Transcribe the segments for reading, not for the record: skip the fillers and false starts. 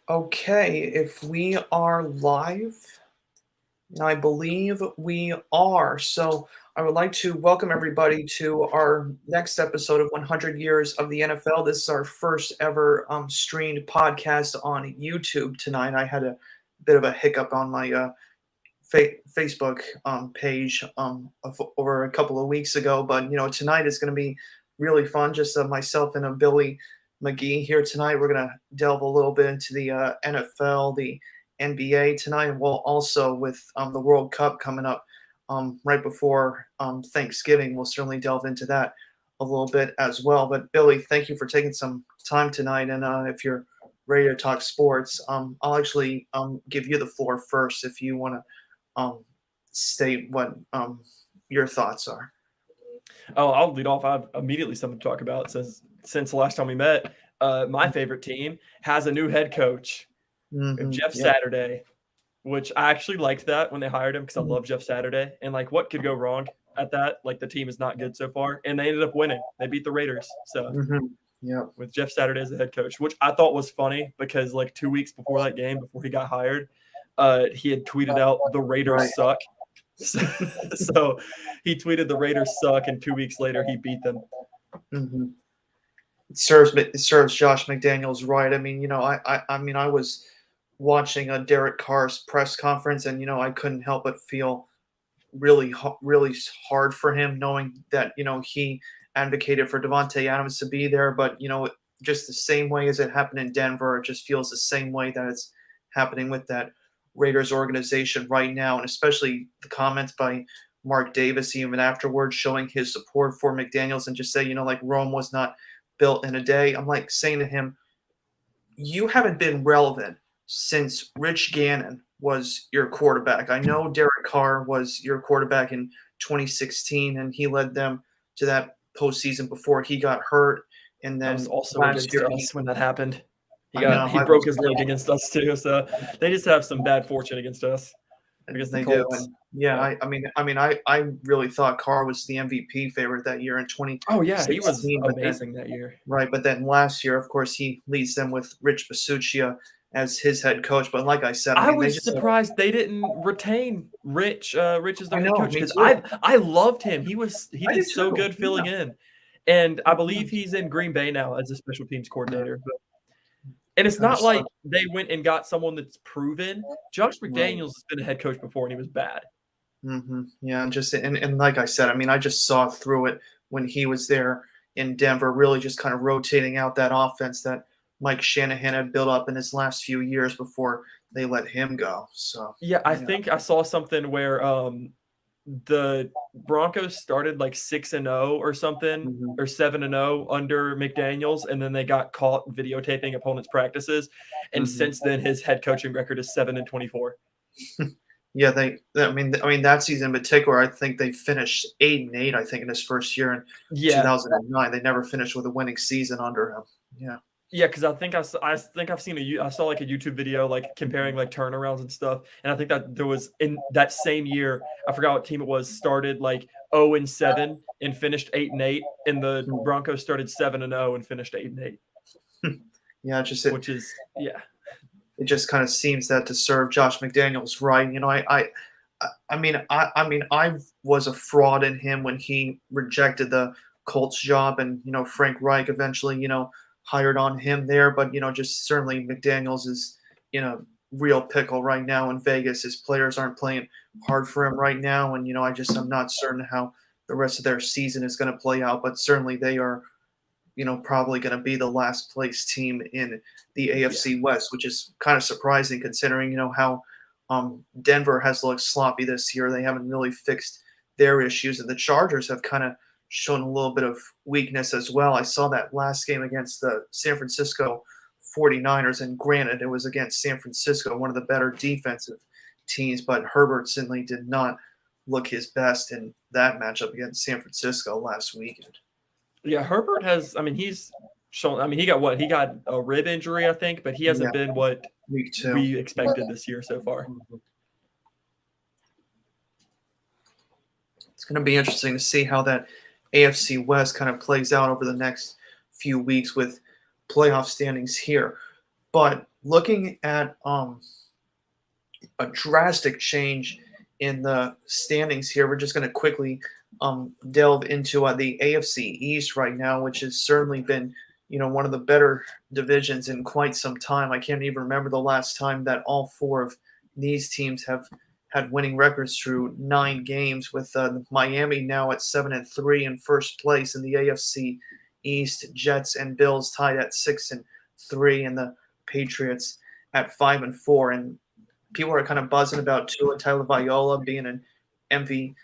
Okay, if we are live, I believe we are. So I would like to welcome everybody to our next episode of 100 Years of the NFL. This is our first ever streamed podcast on YouTube tonight. I had a bit of a hiccup on my Facebook page over a couple of weeks ago, but tonight is going to be really fun. Just myself and Billy McGee here tonight. We're going to delve a little bit into the NFL, the NBA tonight, and we'll also with the World Cup coming up right before Thanksgiving. We'll certainly delve into that a little bit as well. But Billy, thank you for taking some time tonight, and if you're ready to talk sports, I'll actually give you the floor first if you want to state what your thoughts are. Oh, I'll lead off. I have immediately something to talk about since the last time we met. My favorite team has a new head coach, Jeff Yep. Saturday, which I actually liked that when they hired him because I love Jeff Saturday. And like, what could go wrong at that? Like, the team is not good so far, and they ended up winning. They beat the Raiders. So Yep. with Jeff Saturday as the head coach, which I thought was funny because like 2 weeks before that game, before he got hired, he had tweeted out the Raiders suck. So he tweeted the Raiders suck, and 2 weeks later he beat them. It serves Josh McDaniels right. I mean, I was watching a Derek Carr's press conference, and I couldn't help but feel really hard for him, knowing that he advocated for Devontae Adams to be there, but just the same way as it happened in Denver, it just feels the same way that it's happening with that Raiders organization right now, and especially the comments by Mark Davis even afterwards showing his support for McDaniels and just say, like Rome was not built in a day. I'm like saying to him, you haven't been relevant since Rich Gannon was your quarterback. I know Derek Carr was your quarterback in 2016, and he led them to that postseason before he got hurt. And That then was also last against year, us when that happened. I He broke his leg against us too. So they just have some bad fortune against us, against the they do. Colts. And yeah, So. I really thought Carr was the MVP favorite that year in 2016. Oh yeah, he was but then, amazing that year. right, but then last year, of course, he leads them with Rich Bisaccia as his head coach. But like I said, I they was just surprised they didn't retain Rich. Rich as I their head know, coach me because too. I loved him. He I did did so too. good filling Yeah. in, and I believe he's in Green Bay now as a special teams Yeah. coordinator. And it's Kind of not like sucks. they went and got someone that's proven. Josh Right. McDaniels has been a head coach before, and he was bad. Yeah, and like I said, I mean, I just saw through it when he was there in Denver, really just kind of rotating out that offense that Mike Shanahan had built up in his last few years before they let him go. So Yeah, I yeah. think I saw something where the Broncos started like 6-0 or something, Mhm. or 7-0 under McDaniels, and then they got caught videotaping opponents' practices. And Mhm. since then, his head coaching record is 7-24. Yeah, I mean that season in particular, I think they finished 8-8. I think in his first year in Yeah, 2009, they never finished with a winning season under him. Yeah. yeah, because I think I've seen I saw like a YouTube video like comparing like turnarounds and stuff, and I think that there was in that same year, I forgot what team it was, started like 0-7 and finished 8-8, and the Mhm. Broncos started 7-0 and finished 8-8, Yeah, just which is yeah. it just kind of seems that to serve Josh McDaniels right. I was a fraud in him when he rejected the Colts job, and Frank Reich eventually hired on him there. But just certainly McDaniels is real pickle right now in Vegas. His players aren't playing hard for him right now, and I'm not certain how the rest of their season is going to play out. But certainly they are probably going to be the last place team in the Yeah. AFC West, which is kind of surprising considering, how Denver has looked sloppy this year. They haven't really fixed their issues, and the Chargers have kind of shown a little bit of weakness as well. I saw that last game against the San Francisco 49ers, and granted, it was against San Francisco, one of the better defensive teams, but Herbert certainly did not look his best in that matchup against San Francisco last weekend. Yeah, Herbert has I mean, he's shown he got what? He got a rib injury, I think, but he Yeah, hasn't been what week two. we expected this year so far. It's going to be interesting to see how that AFC West kind of plays out over the next few weeks with playoff standings here. But looking at a drastic change in the standings here, we're just going to quickly delve into the AFC East right now, which has certainly been, one of the better divisions in quite some time. I can't even remember the last time that all four of these teams have had winning records through 9 games, with Miami now at 7-3 in first place in the AFC East. Jets and Bills tied at 6-3, and the Patriots at 5-4. And people are kind of buzzing about Tua Tagovailoa being an MVP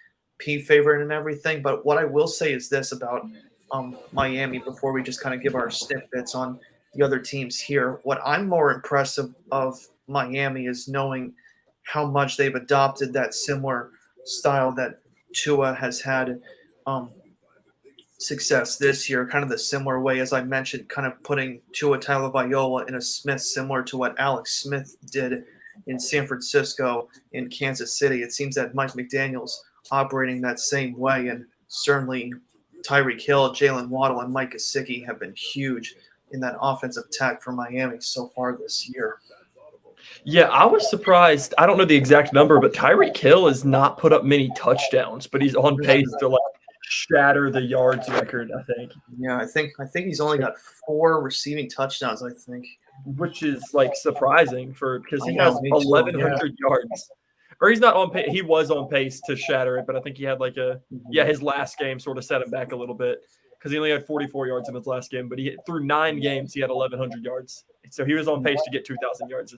favorite and everything. But what I will say is this about Miami before we just kind of give our snippets on the other teams here. What I'm more impressive of Miami is knowing how much they've adopted that similar style that Tua has had success this year, kind of the similar way, as I mentioned, kind of putting Tua Tagovailoa in a Smith similar to what Alex Smith did in San Francisco, in Kansas City. It seems that Mike McDaniel's operating that same way, and certainly Tyreek Hill, Jalen Waddle, and Mike Gesicki have been huge in that offensive attack for Miami so far this year. Yeah, I was surprised. I don't know the exact number, but Tyreek Hill has not put up many touchdowns, but he's on pace to shatter the yards record, I think. Yeah, I think he's only got 4 receiving touchdowns, I think. Which is surprising because he has me too, 1,100 yards. Or he's not on pace. He was on pace to shatter it, but I think he had his last game sort of set him back a little bit because he only had 44 yards in his last game, but through 9 games, he had 1,100 yards. So he was on pace to get 2,000 yards.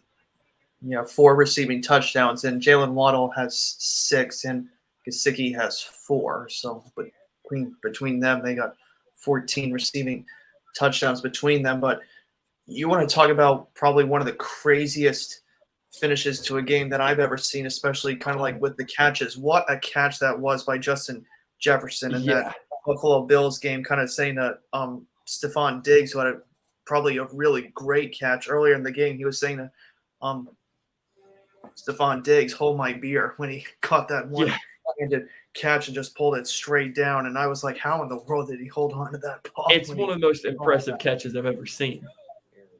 Yeah, 4 receiving touchdowns, and Jalen Waddle has 6, and Gesicki has 4. So, but between them, they got 14 receiving touchdowns between them. But you want to talk about probably one of the craziest finishes to a game that I've ever seen, especially kind of like with the catches. What a catch that was by Justin Jefferson in that Buffalo Bills game, kind of saying to Stephon Diggs, who had probably a really great catch earlier in the game. He was saying to Stephon Diggs, hold my beer, when he caught that one-handed catch and just pulled it straight down. And I was like, how in the world did he hold on to that ball? It's one of the most impressive catches I've ever seen.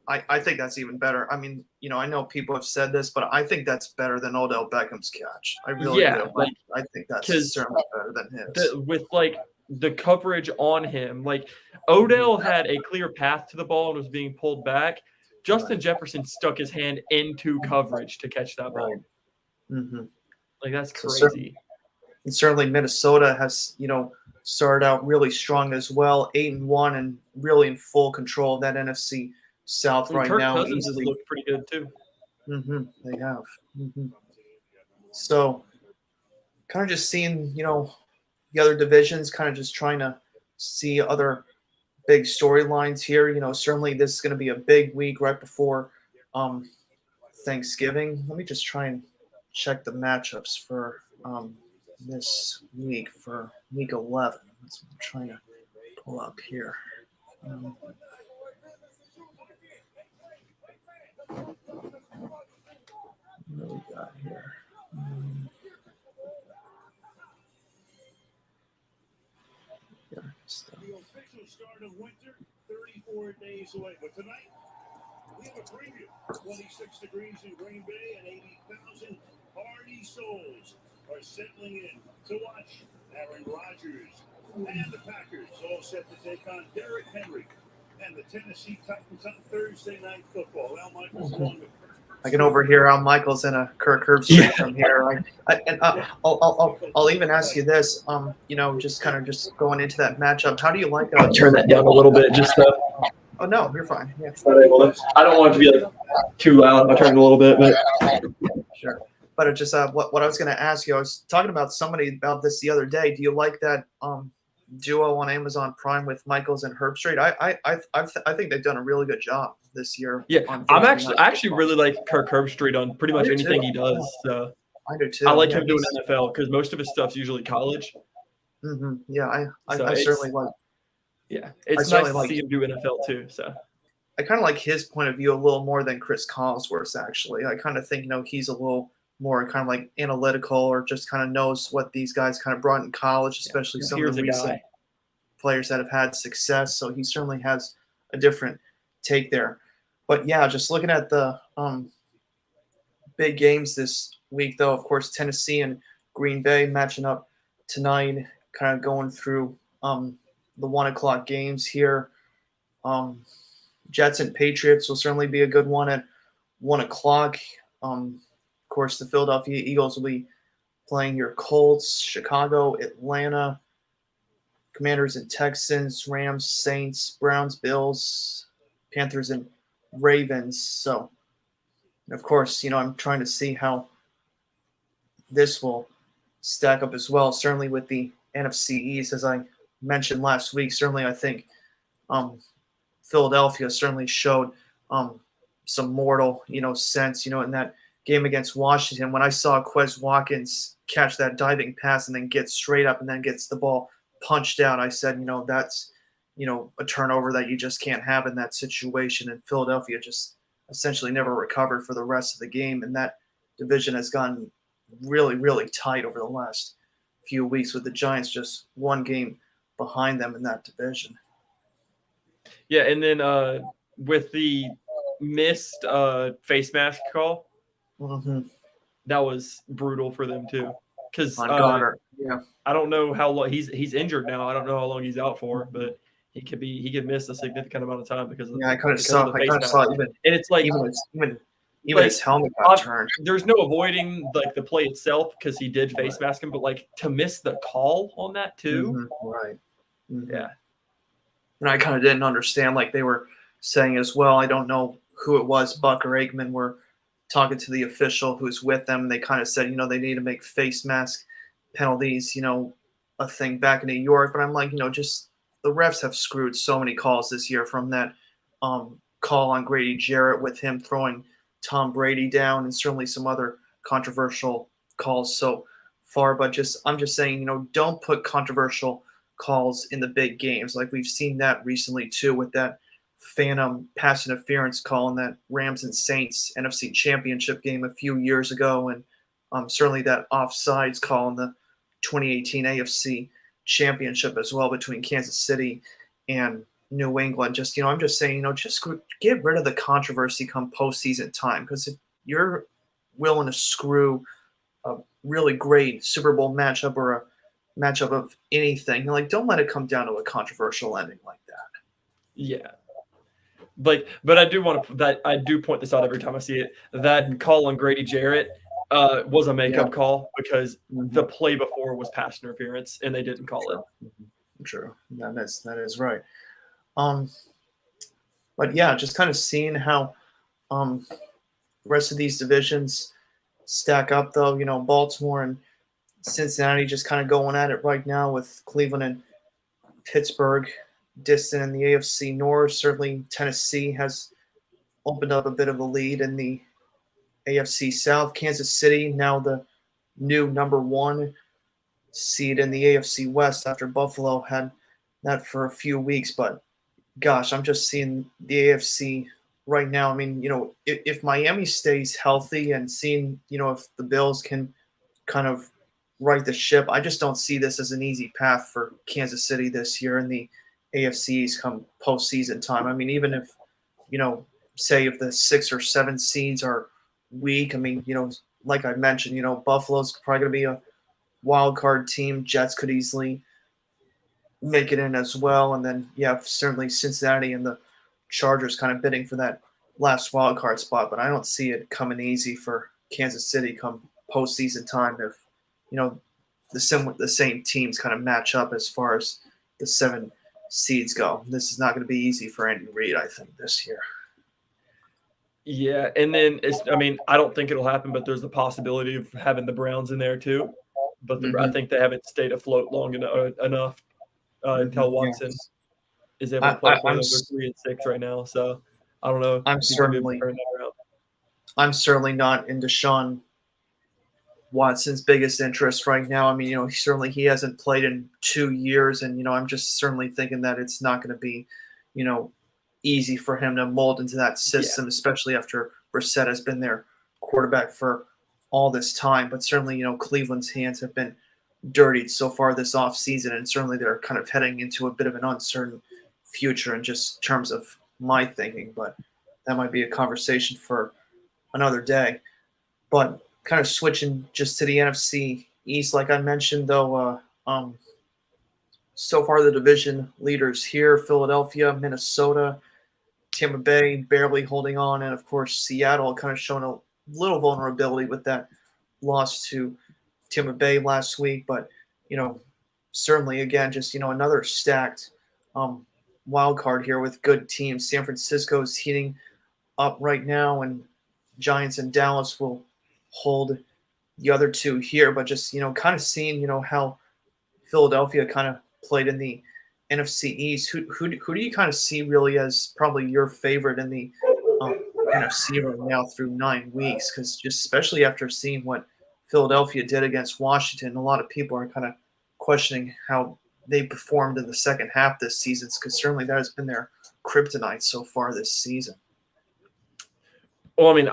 I think that's even better. I mean, I know people have said this, but I think that's better than Odell Beckham's catch. I really do. I think that's certainly better than his. With the coverage on him, Odell had a clear path to the ball and was being pulled back. Justin Jefferson stuck his hand into coverage to catch that ball. Mm-hmm. That's crazy. And certainly Minnesota has, started out really strong as well, 8-1, and really in full control of that NFC South right Kirk now. Cousins has looked pretty good too. Mm-hmm. They have. Mm-hmm. So, kind of just seeing, the other divisions, kind of just trying to see other big storylines here. Certainly this is going to be a big week right before Thanksgiving. Let me just try and check the matchups for this week, for week 11. That's what I'm trying to pull up here. What do we got here? The official start of winter, 34 days away. But tonight, we have a preview. 26 degrees in Green Bay and 80,000 hardy souls are settling in to watch Aaron Rodgers and the Packers all set to take on Derrick Henry and the Tennessee Titans on Thursday Night Football. Al Michaels along with I can overhear Al Michaels and a Kirk Herbstreit from here. I'll even ask you this. Just going into that matchup. How do you like? I'll turn that down a little bit, just. Oh no, you're fine. Yeah. I don't want it to be too loud. I'll turn it a little bit, but sure. But it just what I was going to ask you. I was talking about somebody about this the other day. Do you like that duo on Amazon Prime with Michaels and Herbstreit? I think they've done a really good job this year. Yeah, I actually really like Kirk Herbstreit on pretty much anything he does. So I do too. I like him doing NFL because most of his stuff's usually college. Mm-hmm. Yeah, I certainly like. Yeah, it's nice to see him do NFL too. So I kind of like his point of view a little more than Chris Collinsworth's. Actually, I kind of think he's a little more kind of like analytical, or just kind of knows what these guys kind of brought in college, especially some of the recent players that have had success. So he certainly has a different take there. But yeah, just looking at the big games this week, though, of course, Tennessee and Green Bay matching up tonight, kind of going through the 1 o'clock games here. Jets and Patriots will certainly be a good one at 1 o'clock. Of course, the Philadelphia Eagles will be playing your Colts, Chicago, Atlanta, Commanders and Texans, Rams, Saints, Browns, Bills, Panthers, and Ravens. So, of course, I'm trying to see how this will stack up as well. Certainly with the NFC East, as I mentioned last week, certainly I think Philadelphia certainly showed some mortal, sense, in that game against Washington. When I saw Quez Watkins catch that diving pass and then get straight up and then gets the ball punched out, I said, that's, a turnover that you just can't have in that situation. And Philadelphia just essentially never recovered for the rest of the game. And that division has gotten really, really tight over the last few weeks, with the Giants just one game behind them in that division. Yeah, and then with the missed face mask call, that was brutal for them too. Because Goddard, yeah, I don't know how long he's injured now. I don't know how long he's out for, but he could miss a significant amount of time because of I kind of saw even, and it's like even his helmet got turned. There's no avoiding like the play itself because he did face mask him, but like to miss the call on that too, right? Yeah. And I kind of didn't understand, like they were saying as well. I don't know who it was, Buck or Aikman, were talking to the official who's with them. They kind of said, they need to make face mask penalties, a thing back in New York. But I'm like, just the refs have screwed so many calls this year, from that call on Grady Jarrett with him throwing Tom Brady down, and certainly some other controversial calls so far. But I'm just saying, don't put controversial calls in the big games. Like we've seen that recently too, with that phantom pass interference call in that Rams and Saints NFC Championship game a few years ago, and certainly that offsides call in the 2018 AFC Championship as well between Kansas City and New England. Just I'm just saying, just get rid of the controversy come postseason time, because if you're willing to screw a really great Super Bowl matchup or a matchup of anything, don't let it come down to a controversial ending like that. Yeah. But I do point this out every time I see it. That call on Grady Jarrett was a makeup call, because the play before was pass interference and they didn't call it. True. That is right. But yeah, just kind of seeing how the rest of these divisions stack up, though. Baltimore and Cincinnati just kind of going at it right now, with Cleveland and Pittsburgh distant in the AFC North. Certainly Tennessee has opened up a bit of a lead in the AFC South. Kansas City now the new number 1 seed in the AFC West after Buffalo had that for a few weeks. But gosh, I'm just seeing the AFC right now. I mean, if Miami stays healthy, and seeing, if the Bills can kind of right the ship, I just don't see this as an easy path for Kansas City this year in the AFCs come postseason time. I mean, even if, say if the 6 or 7 seeds are weak, I mean, like I mentioned, Buffalo's probably going to be a wild card team. Jets could easily make it in as well. And then, certainly Cincinnati and the Chargers kind of bidding for that last wild card spot. But I don't see it coming easy for Kansas City come postseason time if, the same teams kind of match up as far as the 7 seeds go. This is not going to be easy for Andy Reid, I think, this year. Yeah, and then I don't think it'll happen, but there's the possibility of having the Browns in there too. But I think they haven't stayed afloat long enough until Watson is able to play for them. They're 3-6 right now, so I don't know. I'm certainly not in Deshaun Watson's biggest interest right now. I mean, he hasn't played in 2 years, and I'm just certainly thinking that it's not going to be, easy for him to mold into that system, especially after Brissett has been their quarterback for all this time. But certainly, Cleveland's hands have been dirtied so far this offseason, and certainly they're kind of heading into a bit of an uncertain future in just terms of my thinking. But that might be a conversation for another day. But kind of switching just to the NFC East, like I mentioned, though, so far the division leaders here: Philadelphia, Minnesota, Tampa Bay barely holding on, and of course Seattle kind of showing a little vulnerability with that loss to Tampa Bay last week. But you know, certainly again, just another stacked um, wild card here with good teams. San Francisco's heating up right now, and Giants and Dallas will hold the other two here. But just kind of seeing how Philadelphia kind of played in the NFC East. Who do you kind of see really as probably your favorite in the NFC right now through 9 weeks? Because just especially after seeing what Philadelphia did against Washington, a lot of people are kind of questioning how they performed in the second half this season, because certainly that has been their kryptonite so far this season. Well, I mean,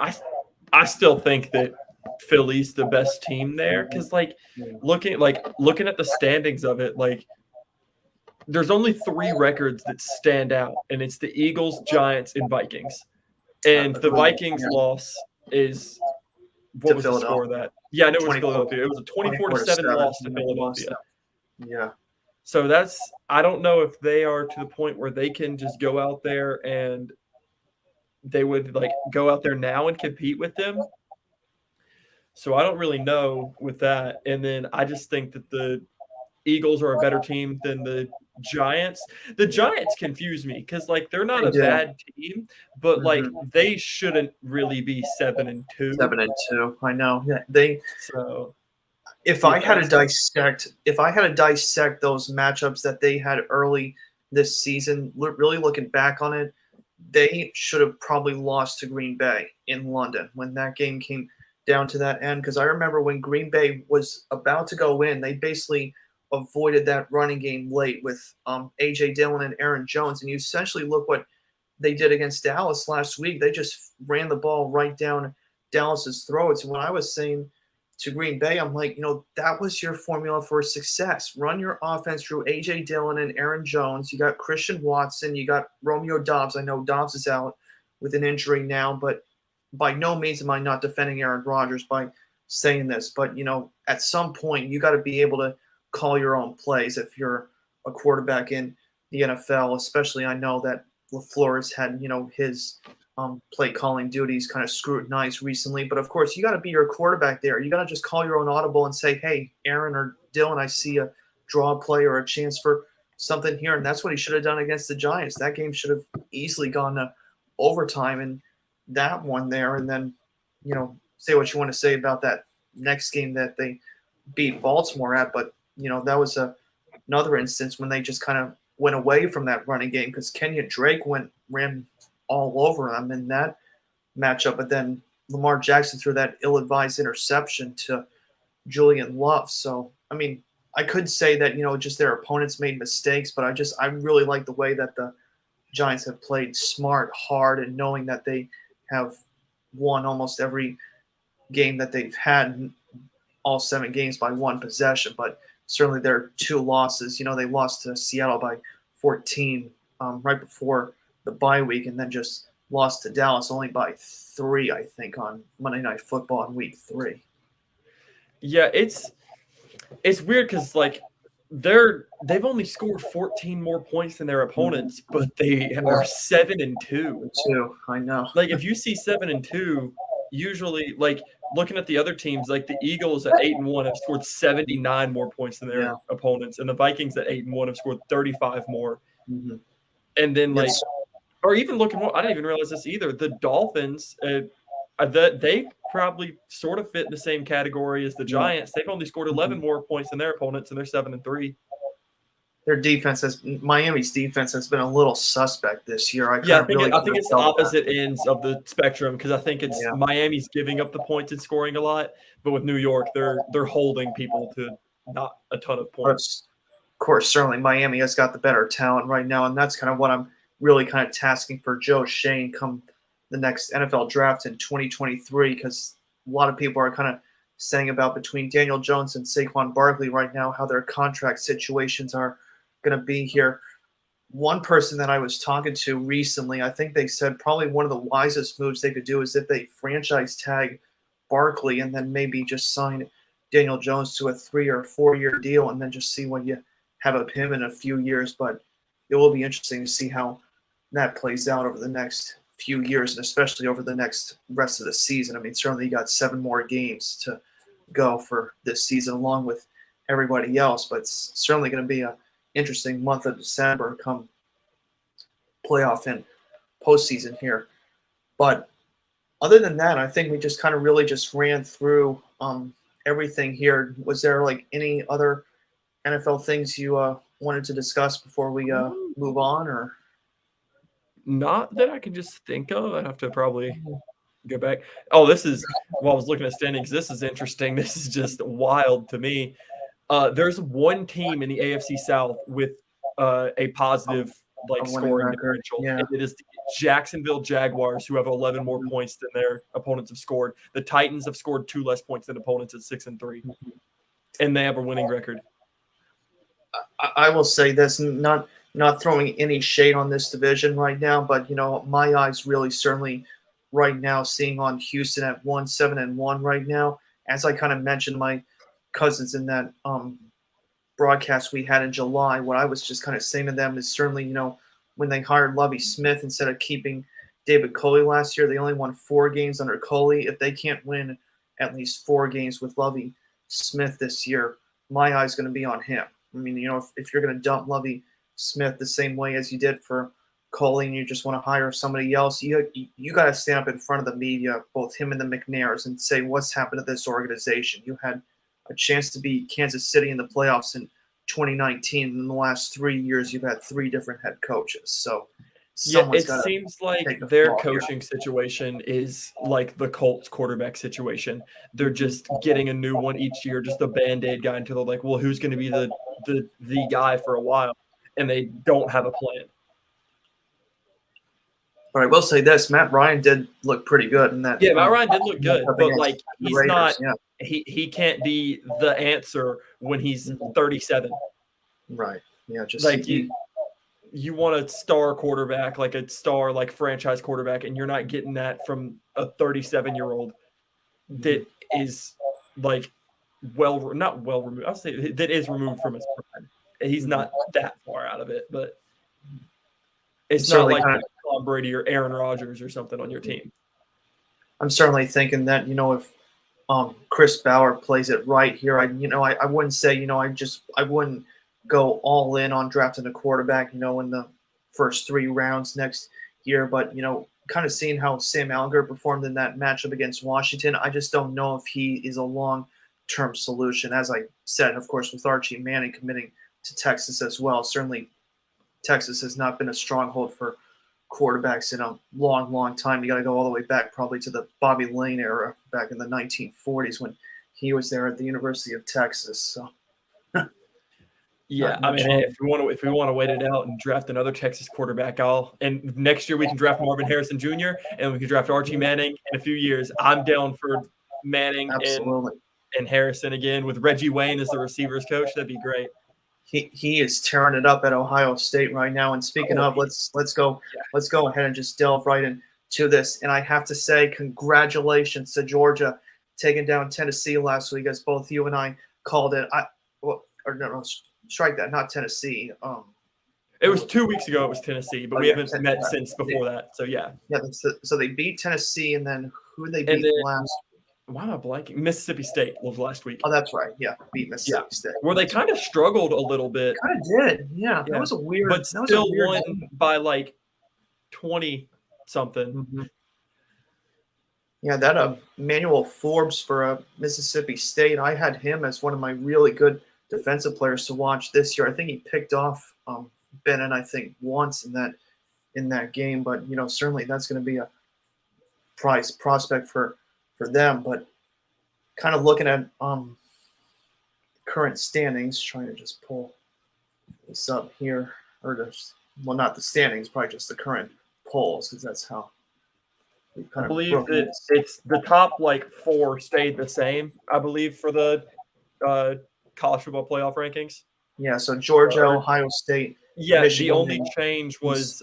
I still think that Philly's the best team there, because looking at the standings of it, there's only 3 records that stand out, and it's the Eagles, Giants, and Vikings. And the Vikings loss is what was the score of that? Yeah, I know it was Philadelphia. It was a 24-7 loss to Philadelphia. Yeah. So I don't know if they are to the point where they can just go out there and they would go out there now and compete with them. So I don't really know with that. And then I just think that the Eagles are a better team than the Giants. The Giants confuse me because they're not a bad team, but they shouldn't really be 7-2. 7-2. I know. Yeah, so if I had to dissect those matchups that they had early this season, really looking back on it, they should have probably lost to Green Bay in London when that game came down to that end. Because I remember when Green Bay was about to go in, they basically avoided that running game late with A.J. Dillon and Aaron Jones. And you essentially look what they did against Dallas last week. They just ran the ball right down Dallas's throats. And when I was saying to Green Bay, I'm like, that was your formula for success. Run your offense through A.J. Dillon and Aaron Jones. You got Christian Watson. You got Romeo Doubs. I know Doubs is out with an injury now, but by no means am I not defending Aaron Rodgers by saying this. But, at some point, you got to be able to call your own plays if you're a quarterback in the NFL, especially I know that LaFleur has had, his play calling duties kind of scrutinized recently. But of course, you got to be your quarterback there. You got to just call your own audible and say, hey, Aaron or Dylan, I see a draw play or a chance for something here. And that's what he should have done against the Giants. That game should have easily gone to overtime in that one there. And then, say what you want to say about that next game that they beat Baltimore at. But, that was another instance when they just kind of went away from that running game because Kenyon Drake ran all over them in that matchup. But then Lamar Jackson threw that ill-advised interception to Julian Love. So, I mean, I could say that, just their opponents made mistakes, but I really like the way that the Giants have played smart, hard, and knowing that they have won almost every game that they've had, all 7 games by 1 possession. But certainly their 2 losses, they lost to Seattle by 14 right before the bye week, and then just lost to Dallas only by 3, I think, on Monday Night Football in week 3. Yeah, it's weird because they've only scored 14 more points than their opponents, but they are 7-2. I know. If you see 7-2, usually looking at the other teams, the Eagles at 8-1 have scored 79 more points than their opponents, and the Vikings at 8-1 have scored 35 more. Mm-hmm. And then or even looking more, I didn't even realize this either. The Dolphins, they probably sort of fit in the same category as the Giants. They've only scored 11 more points than their opponents, and they're 7-3. Miami's defense has been a little suspect this year. I think it's the opposite ends of the spectrum because I think it's Miami's giving up the points and scoring a lot, but with New York, they're holding people to not a ton of points. Of course, certainly Miami has got the better talent right now, and that's kind of what I'm really kind of tasking for Joe Shane come the next NFL draft in 2023, because a lot of people are kind of saying about between Daniel Jones and Saquon Barkley right now how their contract situations are going to be here one person that I was talking to recently, I think they said probably one of the wisest moves they could do is if they franchise tag Barkley and then maybe just sign Daniel Jones to a 3 or 4 year deal and then just see what you have of him in a few years. But it will be interesting to see how that plays out over the next few years and especially over the next rest of the season. I mean, certainly you got 7 more games to go for this season along with everybody else, but it's certainly going to be a interesting month of December come playoff and postseason here. But other than that, I think we just kind of really just ran through everything here. Was there like any other NFL things you wanted to discuss before we move on, or Not that I can just think of. I have to probably go back. Oh, this is while I was looking at standings. This is interesting. This is just wild to me. There's one team in the AFC South with a positive a winning scoring record? differential, Yeah. and it is the Jacksonville Jaguars, who have 11 more points than their opponents have scored. The Titans have scored 2 less points than opponents at 6-3, and they have a winning record. I will say this, not throwing any shade on this division right now, but my eyes really certainly right now seeing on Houston at 1-7-1 right now. As I kind of mentioned, my cousins in that broadcast we had in July, what I was just kind of saying to them is certainly, when they hired Lovie Smith instead of keeping David Culley last year, they only won 4 games under Culley. If they can't win at least 4 games with Lovie Smith this year, my eye's going to be on him. I mean, if you're going to dump Lovie Smith the same way as you did for Culley and you just want to hire somebody else, you got to stand up in front of the media, both him and the McNairs, and say what's happened to this organization. You had a chance to beat Kansas City in the playoffs in 2019. In the last 3 years, you've had 3 different head coaches. So yeah, it seems like their coaching situation is like the Colts quarterback situation. They're just getting a new one each year, just a Band-Aid guy until they're like, well, who's going to be the guy for a while? And they don't have a plan. But I will say this, Matt Ryan did look pretty good in that. Yeah, Matt Ryan did look good, but he's Raiders, not he can't be the answer when he's 37. Right. Yeah, just you want a star quarterback, like a star, franchise quarterback, and you're not getting that from a 37-year-old that is not well removed. I'll say that is removed from his prime. He's not that far out of it, but it's not like Tom Brady or Aaron Rodgers or something on your team. I'm certainly thinking that, if Chris Bauer plays it right here, I wouldn't say, I wouldn't go all in on drafting a quarterback, in the first 3 rounds next year. But, kind of seeing how Sam Allinger performed in that matchup against Washington, I just don't know if he is a long-term solution. As I said, of course, with Archie Manning committing to Texas as well, certainly Texas has not been a stronghold for quarterbacks in a long, long time. You got to go all the way back probably to the Bobby Lane era back in the 1940s when he was there at the University of Texas. So. Yeah, I mean, hey, if we want to wait it out and draft another Texas quarterback, and next year we can draft Marvin Harrison Jr. and we can draft Archie Manning in a few years. I'm down for Manning and Harrison again with Reggie Wayne as the receivers coach. That'd be great. He is tearing it up at Ohio State right now. And speaking of, let's go ahead and just delve right into this. And I have to say, congratulations to Georgia taking down Tennessee last week, as both you and I called it. Strike that, not Tennessee. It was 2 weeks ago. It was Tennessee, but we haven't met since before that. So yeah. Yeah. So they beat Tennessee, and then who they beat last? Why am I blanking? Mississippi State was last week. Oh, that's right. Yeah, beat Mississippi State. Where they kind of struggled a little bit. Kind of did. Yeah, that was a weird. But still won by 20 something. Mm-hmm. Yeah, that Emmanuel Forbes for Mississippi State. I had him as one of my really good defensive players to watch this year. I think he picked off Bennett, I think, once in that game. But certainly that's going to be a prize prospect for them. But kind of looking at current standings, trying to just pull this up here, not the standings, probably just the current polls, because that's how we've kind of. I believe that it's the top 4 stayed the same. I believe for the college football playoff rankings. Yeah, so Georgia, Ohio State, Yeah, the Michigan. only change was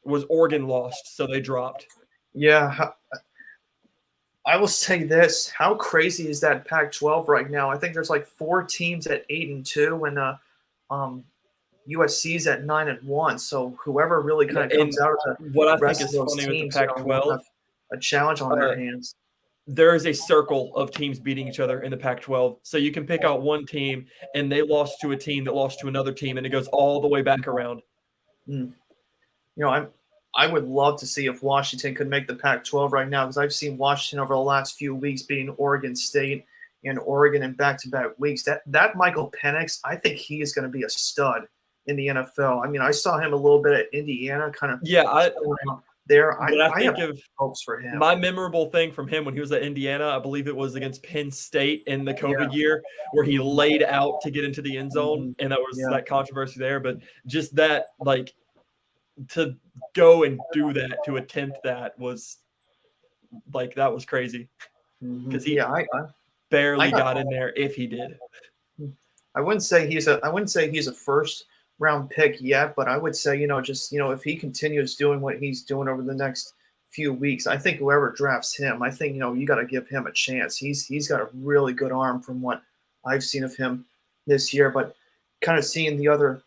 Oregon lost, so they dropped. Yeah, I will say this: how crazy is that Pac-12 right now? I think there's like 4 teams at 8-2, and USC's at 9-1. So whoever really kind of And comes out of the what I think rest of is those funny with the teams, will Pac-12, have a challenge on their hands. there is a circle of teams beating each other in the Pac-12. So you can pick out one team, and they lost to a team that lost to another team, and it goes all the way back around. You know, I would love to see if Washington could make the Pac-12 right now, because I've seen Washington over the last few weeks beating Oregon State and Oregon in back-to-back weeks. That Michael Penix, I think he is going to be a stud in the NFL. I mean, I saw him a little bit at Indiana, kind of there. I have hopes for him. My memorable thing from him when he was at Indiana, I believe it was against Penn State in the COVID year, where he laid out to get into the end zone, and that was that controversy there. But just that, like, to go and do that, to attempt that was like, that was crazy, because he barely got in there if he did. I wouldn't say he's a first round pick yet, but I would say, if he continues doing what he's doing over the next few weeks, I think whoever drafts him, I think, you got to give him a chance. He's got a really good arm from what I've seen of him this year, but kind of seeing the other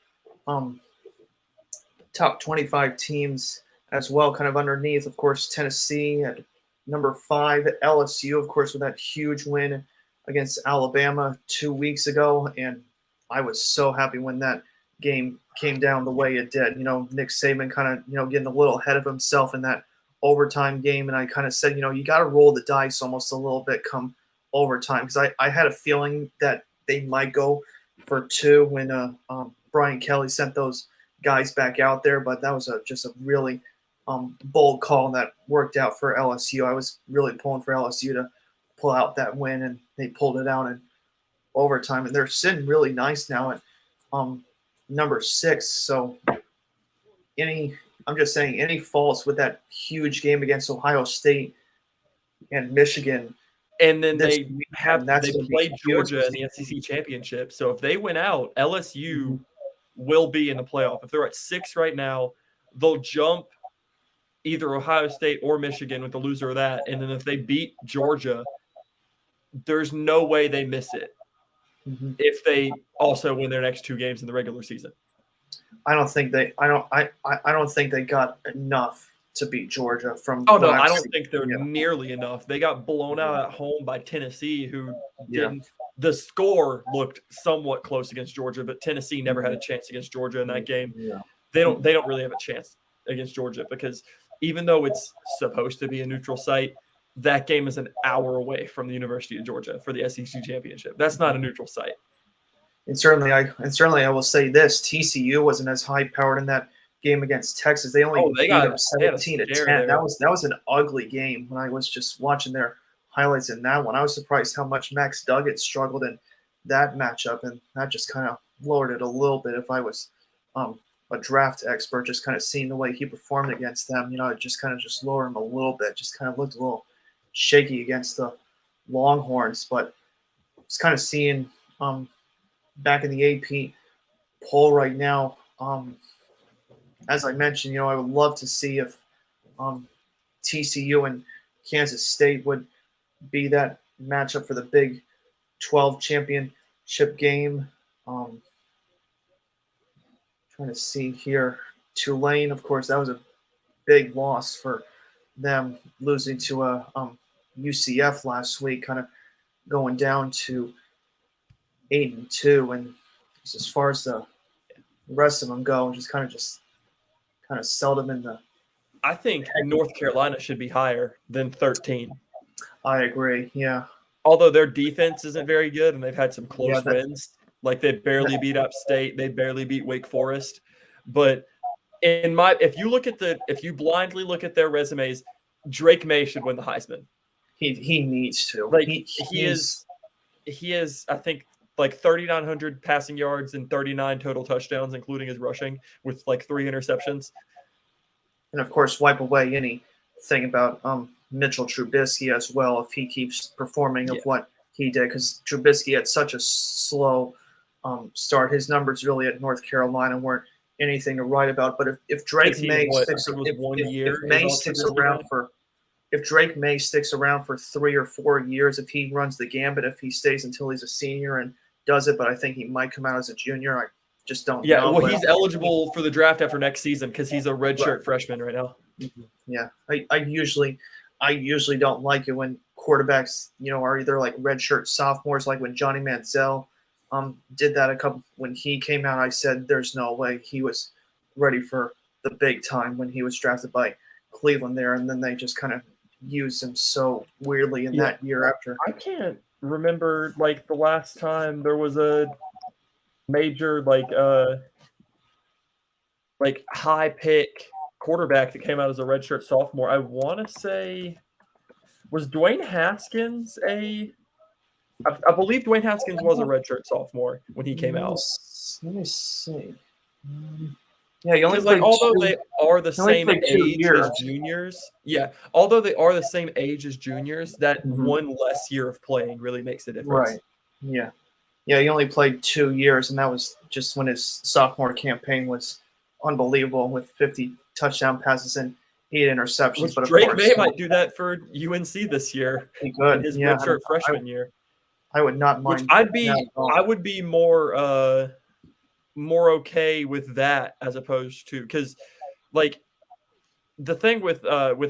top 25 teams as well, kind of underneath, of course, Tennessee at number 5, LSU, of course, with that huge win against Alabama 2 weeks ago. And I was so happy when that game came down the way it did. Nick Saban kind of, getting a little ahead of himself in that overtime game. And I kind of said, you got to roll the dice almost a little bit come overtime, because I had a feeling that they might go for 2 when Brian Kelly sent those guys back out there. But that was just a really bold call, and that worked out for LSU. I was really pulling for LSU to pull out that win, and they pulled it out in overtime. And they're sitting really nice now at number 6. So I'm just saying, any faults with that huge game against Ohio State and Michigan. And then they play Georgia in the SEC championship. So if they win out, LSU will be in the playoff. If they're at 6 right now, they'll jump either Ohio State or Michigan with the loser of that. And then if they beat Georgia, there's no way they miss it if they also win their next 2 games in the regular season. I don't think they got enough to beat Georgia from. Oh no, I don't think they're nearly enough. They got blown out at home by Tennessee, who didn't. The score looked somewhat close against Georgia, but Tennessee never had a chance against Georgia in that game. They don't really have a chance against Georgia, because even though it's supposed to be a neutral site, that game is an hour away from the University of Georgia for the SEC championship. That's not a neutral site. And certainly I will say this: TCU wasn't as high powered in that game against Texas. They only beat them 17-10. That was an ugly game. When I was just watching their highlights in that one, I was surprised how much Max Duggan struggled in that matchup, and that just kind of lowered it a little bit. If I was a draft expert, just kind of seeing the way he performed against them, it just kind of lowered him a little bit. Just kind of looked a little shaky against the Longhorns, but it's kind of seeing back in the AP poll right now. As I mentioned, I would love to see if TCU and Kansas State would be that matchup for the Big 12 championship game. Trying to see here. Tulane, of course, that was a big loss for them, losing to UCF last week, kind of going down to 8-2. And as far as the rest of them go, just kind of sell them in the. I think North Carolina should be higher than 13. I agree. Yeah. Although their defense isn't very good, and they've had some close wins. Like, they barely beat App State, they barely beat Wake Forest. But if you blindly look at their resumes, Drake May should win the Heisman. He needs to. Like, he is, I think, like 3,900 passing yards and 39 total touchdowns, including his rushing, with like 3 interceptions. And of course, wipe away anything about Mitchell Trubisky as well, if he keeps performing of what he did, because Trubisky had such a slow start. His numbers really at North Carolina weren't anything to write about. But if Drake May sticks, if May sticks around for, if Drake May sticks around for 3 or 4 years, if he runs the gambit, if he stays until he's a senior and does it, but I think he might come out as a junior. I just don't know. Yeah, well, he's eligible for the draft after next season because he's a redshirt freshman right now. Yeah, I usually don't like it when quarterbacks, are either like redshirt sophomores, like when Johnny Manziel did that when he came out. I said there's no way he was ready for the big time when he was drafted by Cleveland there, and then they just kind of used him so weirdly in that year after. I can't remember like the last time there was a major like high pick quarterback that came out as a redshirt sophomore. I want to say, was Dwayne Haskins I believe Dwayne Haskins was a redshirt sophomore when he came out. Let me see. Yeah, he only played although they are the same age as juniors. Yeah, although they are the same age as juniors, that one less year of playing really makes a difference. Right. Yeah. Yeah, he only played 2 years, and that was just when his sophomore campaign was unbelievable with 50 touchdown passes and 8 interceptions. But Drake May might do that for UNC this year. He could. In his redshirt freshman year. I would not mind. Which I would be more okay with that as opposed to, because like the thing with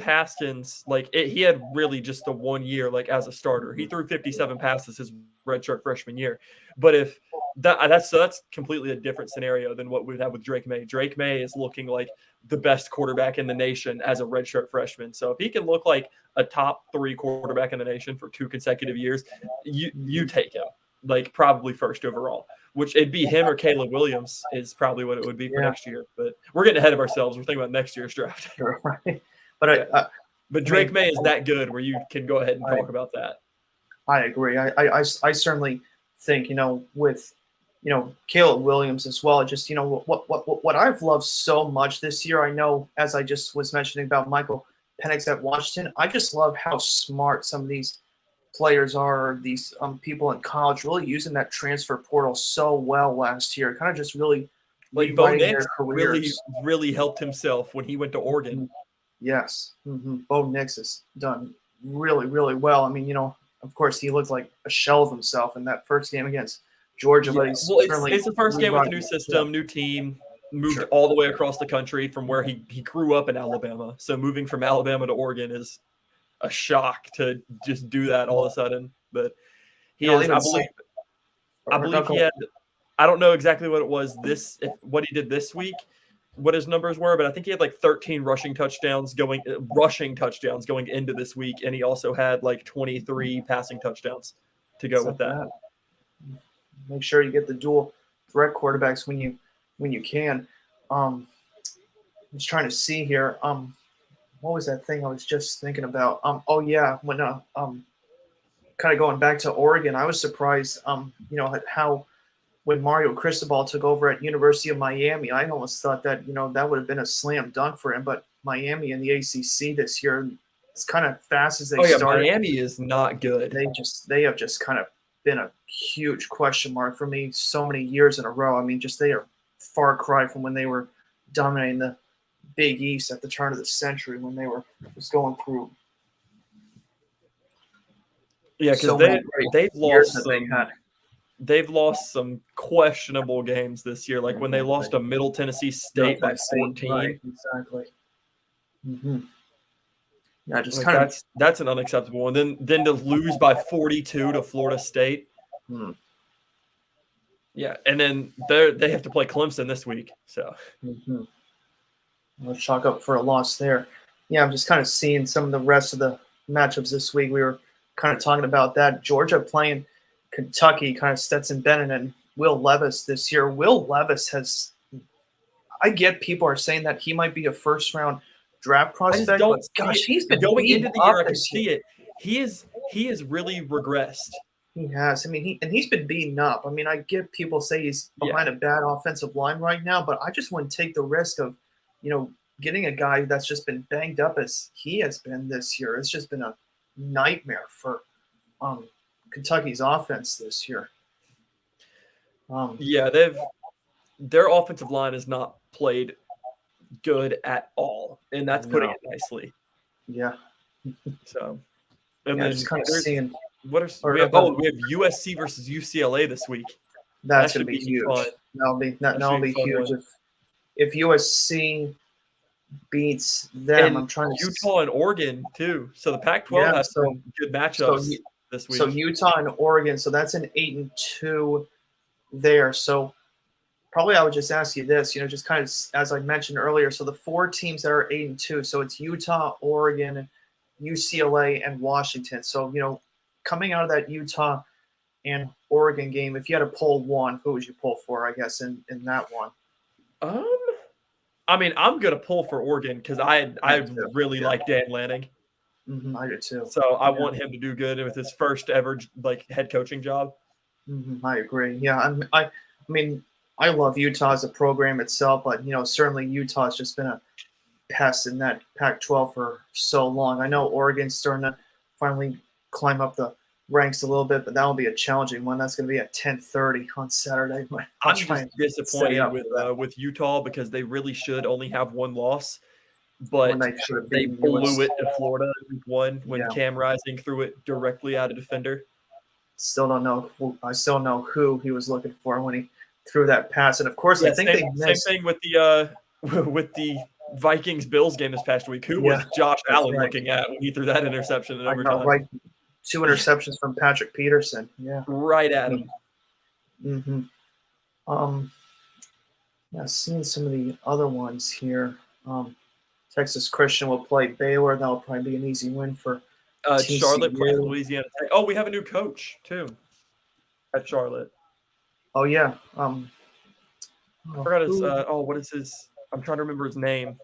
Haskins, like he had really just the 1 year like as a starter. He threw 57 passes his redshirt freshman year. But if that's completely a different scenario than what we'd have with Drake May. Drake May is looking like the best quarterback in the nation as a redshirt freshman. So if he can look like a top 3 quarterback in the nation for 2 consecutive years, you take him like probably first overall. Which it'd be him or Caleb Williams is probably what it would be for next year. But we're getting ahead of ourselves. We're thinking about next year's draft. Right. But but Drake May is that good where you can go ahead and talk about that. I agree. I certainly think, with Caleb Williams as well. Just what I've loved so much this year. I know, as I just was mentioning about Michael Penix at Washington, I just love how smart some of these players are, these people in college, really using that transfer portal so well last year. Kind of just really like Bo Nix really helped himself when he went to Oregon. Yes. Bo Nix has done really, really well. I mean, of course, he looked like a shell of himself in that first game against Georgia. But it's the first game with a new system, new team, moved all the way across the country from where he grew up in Alabama. So moving from Alabama to Oregon is a shock to just do that all of a sudden. But he is, I believe he had, I don't know exactly what it was what he did this week, what his numbers were, but I think he had like 13 rushing touchdowns going into this week, and he also had like 23 passing touchdowns to go with that. Make sure you get the dual threat quarterbacks when you can. I was trying to see here. What was that thing I was just thinking about? When kind of going back to Oregon, I was surprised, at how when Mario Cristobal took over at University of Miami, I almost thought that, that would have been a slam dunk for him. But Miami in the ACC this year, as kind of fast as they started. Miami is not good. They have just kind of been a huge question mark for me so many years in a row. I mean, they are far cry from when they were dominating the Big East at the turn of the century, when they were just going through. Yeah, because they've lost some questionable games this year, like when they lost to Middle Tennessee State by 14. Right, exactly. Yeah, just like that's an unacceptable one. Then to lose by 42 to Florida State. Yeah, and then they have to play Clemson this week. So Let's chalk up for a loss there. Yeah, I'm just kind of seeing some of the rest of the matchups this week. We were kind of talking about that. Georgia playing Kentucky, kind of Stetson Bennett and Will Levis this year. Will Levis I get people are saying that he might be a first-round draft prospect. He's been going into the year. I can see it. He has really regressed. He has. I mean, he's been beaten up. I mean, I get people say he's behind a bad offensive line right now, but I just wouldn't take the risk of, getting a guy that's just been banged up as he has been this year. It's just been a nightmare for Kentucky's offense this year. Their offensive line is not played good at all, and that's putting it nicely. Yeah. So, and Yeah, then just kind of there's seeing. what are Or we have? about- We have USC versus UCLA this week. That's That going to be should be huge. fun. That'll be a fun huge one. if USC beats them. And I'm trying to Utah and Oregon too. So the Pac-12 has some good matchups this week. So Utah and Oregon. So that's an 8-2 there. So probably I would just ask you this. Just kind of as I mentioned earlier. So the 4 teams that are 8-2. So it's Utah, Oregon, UCLA, and Washington. So coming out of that Utah and Oregon game, if you had to pull one, who would you pull for? I guess in that one. I mean, I'm gonna pull for Oregon because I really like Dan Lanning. I do too. So I want him to do good with his first ever head coaching job. I agree. Yeah, I mean, I love Utah as a program itself, but certainly Utah's just been a pest in that Pac-12 for so long. I know Oregon's starting to finally climb up the ranks a little bit, but that will be a challenging one. That's going to be at 10:30 on Saturday. I'm just disappointed with Utah because they really should only have one loss, but they blew it to Florida in one when Cam Rising threw it directly at a defender. Still don't know. I still know who he was looking for when he threw that pass, and of course, I think they missed. Same thing with the Vikings-Bills game this past week. Who was Josh Allen looking at when he threw that interception in overtime? Right. 2 interceptions from Patrick Peterson. Yeah. Right at him. Seeing some of the other ones here. Texas Christian will play Baylor. That'll probably be an easy win for Charlotte plays Louisiana Tech. Oh, we have a new coach too at Charlotte. Oh yeah. I forgot his. What is his? I'm trying to remember his name.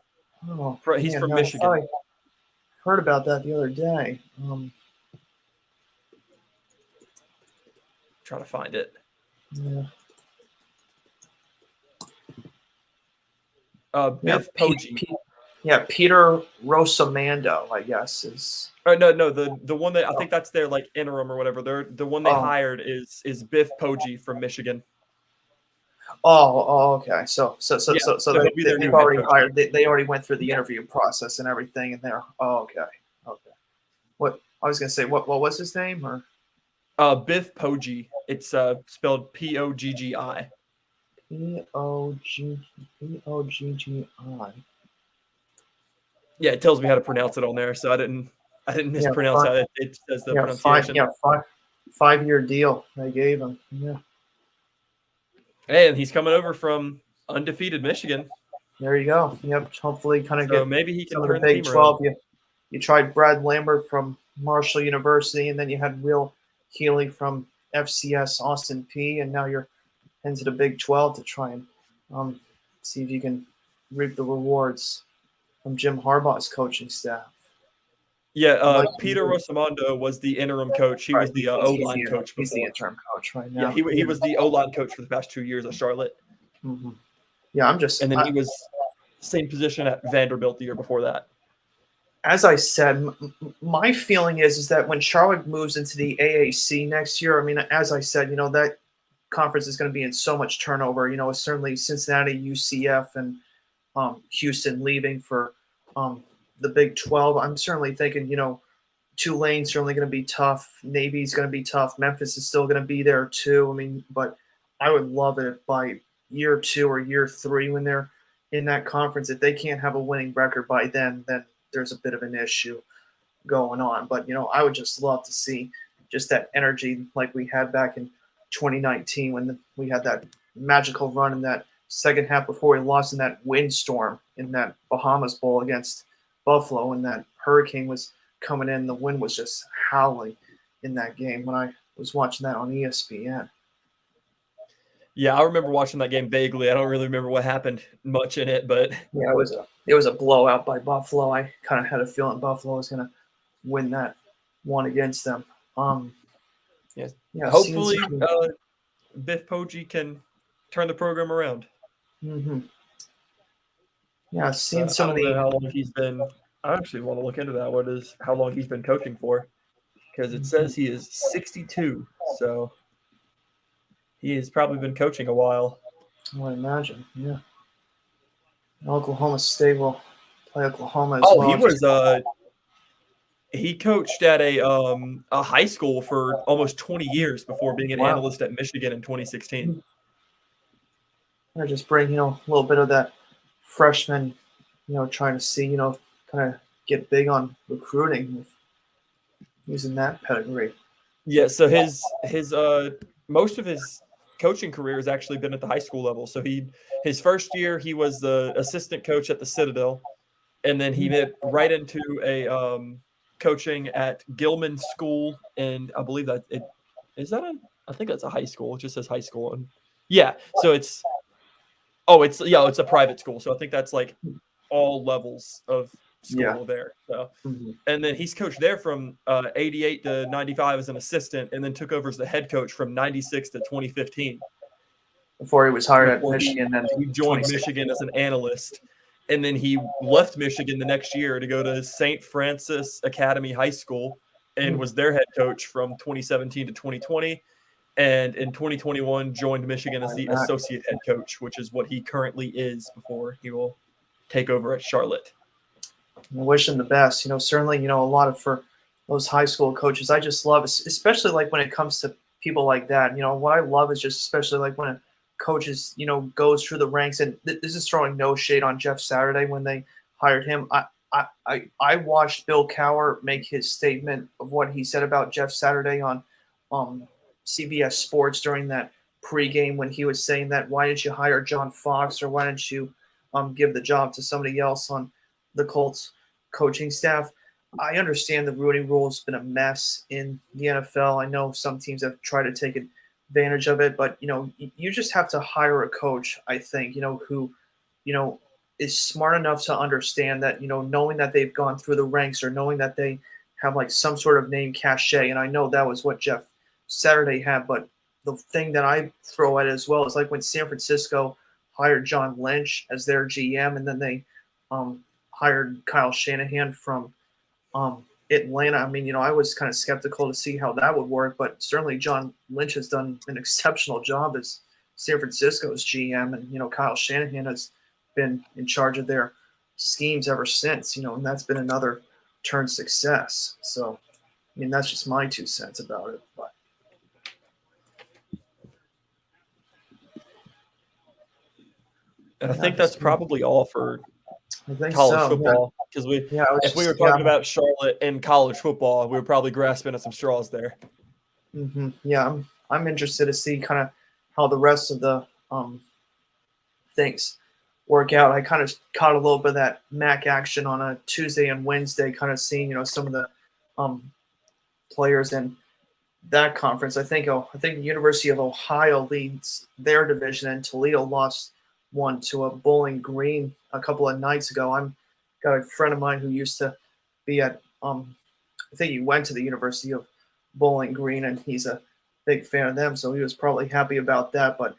He's from Michigan. I heard about that the other day. Trying to find it. Yeah. Biff Poggi. Peter Rosamando, I guess is. No, the one that I think that's their interim or whatever. The one they hired is Biff Poggi from Michigan. Oh, okay. So they've already hired. They already went through the interview process and everything, and they're okay. What I was gonna say, what was his name or? Biff Poggi. It's spelled Poggi. Poggi. Yeah, it tells me how to pronounce it on there, so I didn't mispronounce how it says the pronunciation. 5-year deal they gave him. Yeah. And he's coming over from undefeated Michigan. There you go. Yep. Hopefully, kind of get maybe he can turn the Big 12. You tried Brad Lambert from Marshall University, and then you had Will Healy from FCS Austin P, and now you're into the Big 12 to try and see if you can reap the rewards from Jim Harbaugh's coaching staff. Yeah, Peter Rosamando was the interim coach. He was the O-line coach before. He's the interim coach right now. Yeah, he was the O-line coach for the past 2 years at Charlotte. Mm-hmm. Yeah, and then he was same position at Vanderbilt the year before that. As I said, my feeling is that when Charlotte moves into the AAC next year, I mean, as I said, that conference is going to be in so much turnover. Certainly Cincinnati, UCF, and Houston leaving for the Big 12. I'm certainly thinking, Tulane's certainly going to be tough. Navy's going to be tough. Memphis is still going to be there too. I mean, but I would love it by year 2 or year 3 when they're in that conference. If they can't have a winning record by then there's a bit of an issue going on. But, I would just love to see just that energy like we had back in 2019 when we had that magical run in that second half before we lost in that windstorm in that Bahamas Bowl against Buffalo, and that hurricane was coming in. The wind was just howling in that game when I was watching that on ESPN. Yeah, I remember watching that game vaguely. I don't really remember what happened much in it, but yeah, it was a blowout by Buffalo. I kind of had a feeling Buffalo was going to win that one against them. Hopefully, Biff Poggi can turn the program around. Mm-hmm. Yeah, seeing some of the how long he's been. I actually want to look into that. How long he's been coaching for? Because it says he is 62, so he has probably been coaching a while. I would imagine, yeah. Oklahoma State will play Oklahoma as Oh, well. he coached at a high school for almost 20 years before being an Wow. analyst at Michigan in 2016. I just bring, a little bit of that freshman, trying to see, kind of get big on recruiting with using that pedigree. Yeah, so his most of his coaching career has actually been at the high school level. So his first year he was the assistant coach at the Citadel, and then he went right into a coaching at Gilman School, and I believe that it is that a I think that's a high school. It just says high school, and yeah, so it's it's a private school. So I think that's like all levels of school there. So. And then he's coached there from 88 to 95 as an assistant, and then took over as the head coach from 96 to 2015. Before he was hired at Michigan. He joined Michigan as an analyst, and then he left Michigan the next year to go to St. Francis Academy High School and was their head coach from 2017 to 2020. And in 2021, joined Michigan as the associate head coach, which is what he currently is before he will take over at Charlotte. I wish him the best. Certainly, a lot for those high school coaches. I just love, especially like when it comes to people like that. What I love is just especially like when a coach is, goes through the ranks. And this is throwing no shade on Jeff Saturday when they hired him. I watched Bill Cowher make his statement of what he said about Jeff Saturday on CBS Sports during that pregame when he was saying that why didn't you hire John Fox or why didn't you give the job to somebody else on the Colts coaching staff. I understand the recruiting rule has been a mess in the NFL. I know some teams have tried to take advantage of it, but you just have to hire a coach, I think, who, is smart enough to understand that, knowing that they've gone through the ranks or knowing that they have like some sort of name cachet. And I know that was what Jeff Saturday had, but the thing that I throw at it as well is like when San Francisco hired John Lynch as their GM, and then they hired Kyle Shanahan from Atlanta. I mean, I was kind of skeptical to see how that would work, but certainly John Lynch has done an exceptional job as San Francisco's GM, and Kyle Shanahan has been in charge of their schemes ever since. And that's been another turn success. So, I mean, that's just my 2 cents about it. But and I think that's probably all for college football, because if we were talking about Charlotte and college football, we were probably grasping at some straws there. Yeah, I'm interested to see kind of how the rest of the things work out. I kind of caught a little bit of that MAC action on a Tuesday and Wednesday, kind of seeing some of the players in that conference. I think the University of Ohio leads their division, and Toledo lost one to a Bowling Green a couple of nights ago. I'm got a friend of mine who used to be at I think he went to the University of Bowling Green, and he's a big fan of them, so he was probably happy about that. But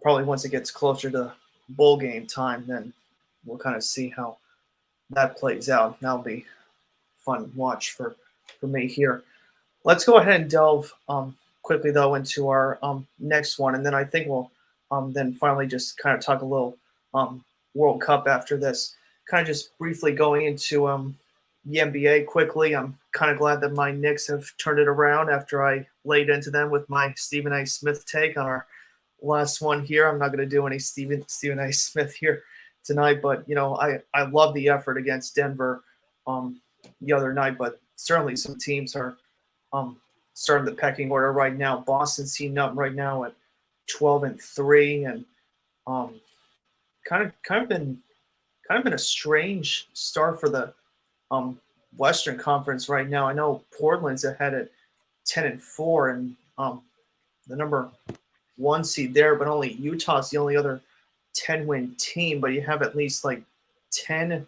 probably once it gets closer to bowl game time, then we'll kind of see how that plays out. That'll be fun to watch for me here. Let's go ahead and delve quickly though into our next one, and then I think we'll then finally just kind of talk a little World Cup after this. Kind of just briefly going into the NBA quickly. I'm kind of glad that my Knicks have turned it around after I laid into them with my Stephen A. Smith take on our last one here. I'm not going to do any Stephen A. Smith here tonight, but I love the effort against Denver the other night. But certainly some teams are starting the pecking order right now. Boston's teamed up right now at 12-3, and kind of been a strange start for the Western Conference right now. I know Portland's ahead at 10-4, and the number 1 seed there, but only Utah's the only other 10-win team. But you have at least like 10,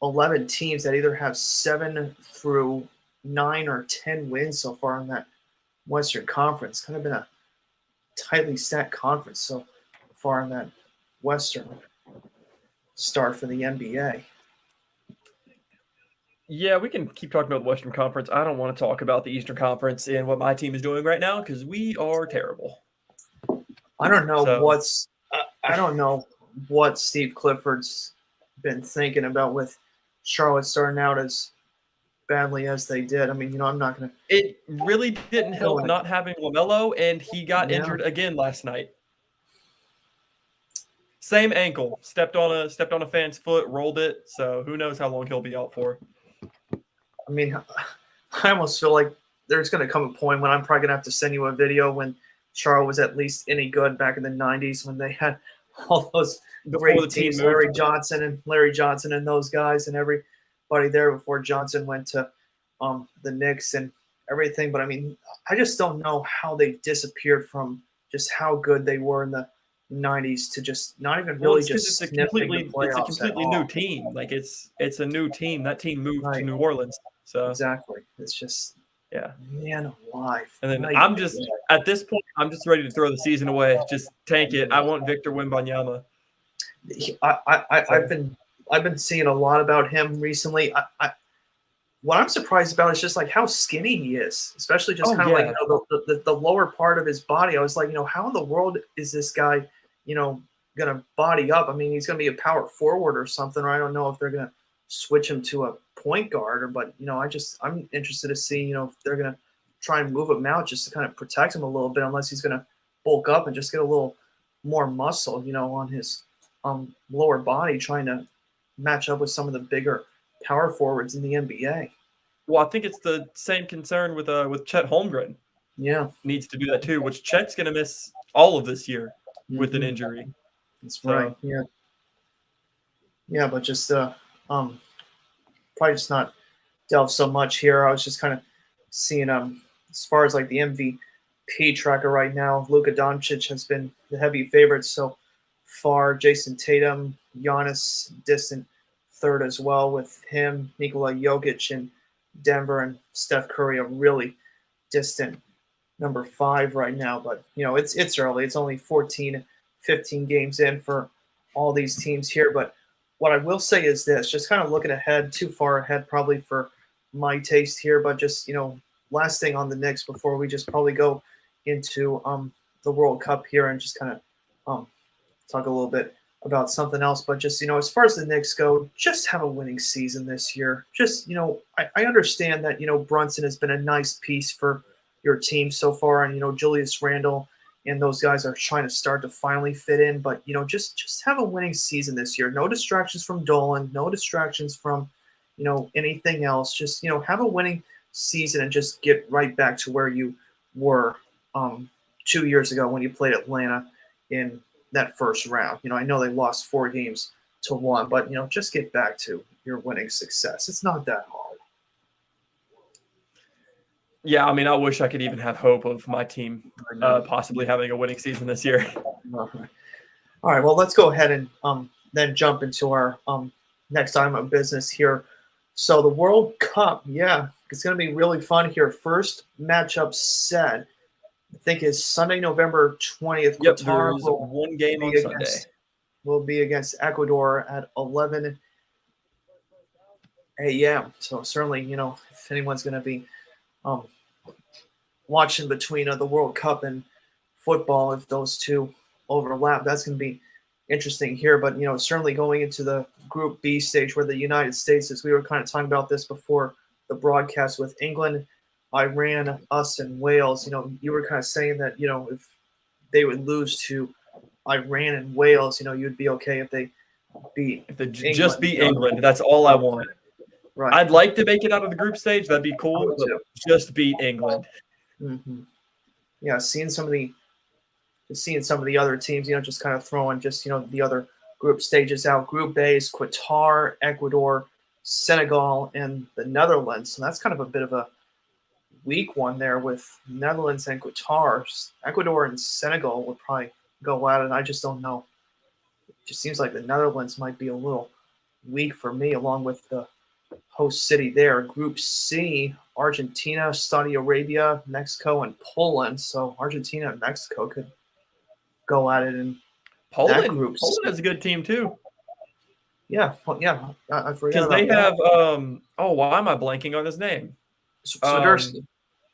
11 teams that either have 7 through 9 or 10 wins so far in that Western Conference. Kind of been a tightly stacked conference so far in that Western start for the NBA. Yeah, we can keep talking about the Western Conference. I don't want to talk about the Eastern Conference and what my team is doing right now because we are terrible. I don't know what Steve Clifford's been thinking about with Charlotte starting out as badly as they did. I mean, I'm not going to. It really didn't help not having LaMelo, and he got injured again last night. Same ankle, stepped on a fan's foot, rolled it. So who knows how long he'll be out for? I mean, I almost feel like there's going to come a point when I'm probably going to have to send you a video when Charlotte was at least any good back in the 90s when they had all those great teams, Larry Johnson and those guys and everybody there before Johnson went to the Knicks and everything. But I mean, I just don't know how they disappeared from just how good they were in the 90s to just not even really it's a completely new team. Like it's a new team. That team moved to New Orleans. So exactly. It's just man alive. And then at this point, I'm just ready to throw the season away. Just tank it. I want Victor Wembanyama. I've been seeing a lot about him recently. What I'm surprised about is just like how skinny he is, especially just kind of like the lower part of his body. I was like, how in the world is this guy, gonna body up? I mean, he's gonna be a power forward or something, or I don't know if they're gonna switch him to a point guard, but I'm interested to see, if they're gonna try and move him out just to kind of protect him a little bit, unless he's gonna bulk up and just get a little more muscle, on his lower body, trying to match up with some of the bigger power forwards in the NBA. Well, I think it's the same concern with Chet Holmgren. Yeah, needs to do that too. Which Chet's gonna miss all of this year with an injury. That's right. Yeah, but just probably just not delve so much here. I was just kind of seeing as far as like the MVP tracker right now, Luka Doncic has been the heavy favorite so far. Jason Tatum, Giannis distant third as well with him, Nikola Jokic in Denver, and Steph Curry a really distant number 5 right now. But it's early. It's only 14, 15 games in for all these teams here. But what I will say is this, just kind of looking ahead, too far ahead probably for my taste here, but just, last thing on the Knicks before we just probably go into the World Cup here and just kind of talk a little bit about something else. But just, as far as the Knicks go, just have a winning season this year. Just, I understand that, Brunson has been a nice piece for your team so far, and, Julius Randle and those guys are trying to start to finally fit in. But, just have a winning season this year. No distractions from Dolan, no distractions from, anything else. Just, have a winning season and just get right back to where you were 2 years ago when you played Atlanta in that first round. I know they lost 4-1, but, just get back to your winning success. It's not that hard. Yeah, I mean, I wish I could even have hope of my team possibly having a winning season this year. All right, well, let's go ahead and then jump into our next item of business here. So the World Cup, it's going to be really fun here. First matchup set, I think, is Sunday, November 20th. Yep, there is one game on Sunday. Will be against Ecuador at 11 a.m. So certainly, if anyone's going to be watching between the World Cup and football, if those two overlap, that's going to be interesting here. But certainly going into the Group B stage where the United States is, we were kind of talking about this before the broadcast with England, Iran, us, and Wales. You were kind of saying that if they would lose to Iran and Wales, you'd be okay if they beat England. Just beat England. That's all I want. Right. I'd like to make it out of the group stage. That'd be cool. But just beat England. Mm-hmm. Yeah, seeing some of the other teams, just kind of throwing just the other group stages out. Group A is Qatar, Ecuador, Senegal, and the Netherlands. So that's kind of a bit of a weak one there with Netherlands and Qatar. Ecuador and Senegal would probably go at it. I just don't know. It just seems like the Netherlands might be a little weak for me, along with the host city there. Group C, Argentina, Saudi Arabia, Mexico, and Poland. So Argentina and Mexico could go at it in Poland. That group. Poland has a good team too. Yeah, I forgot because they have. Why am I blanking on his name? Swiderski.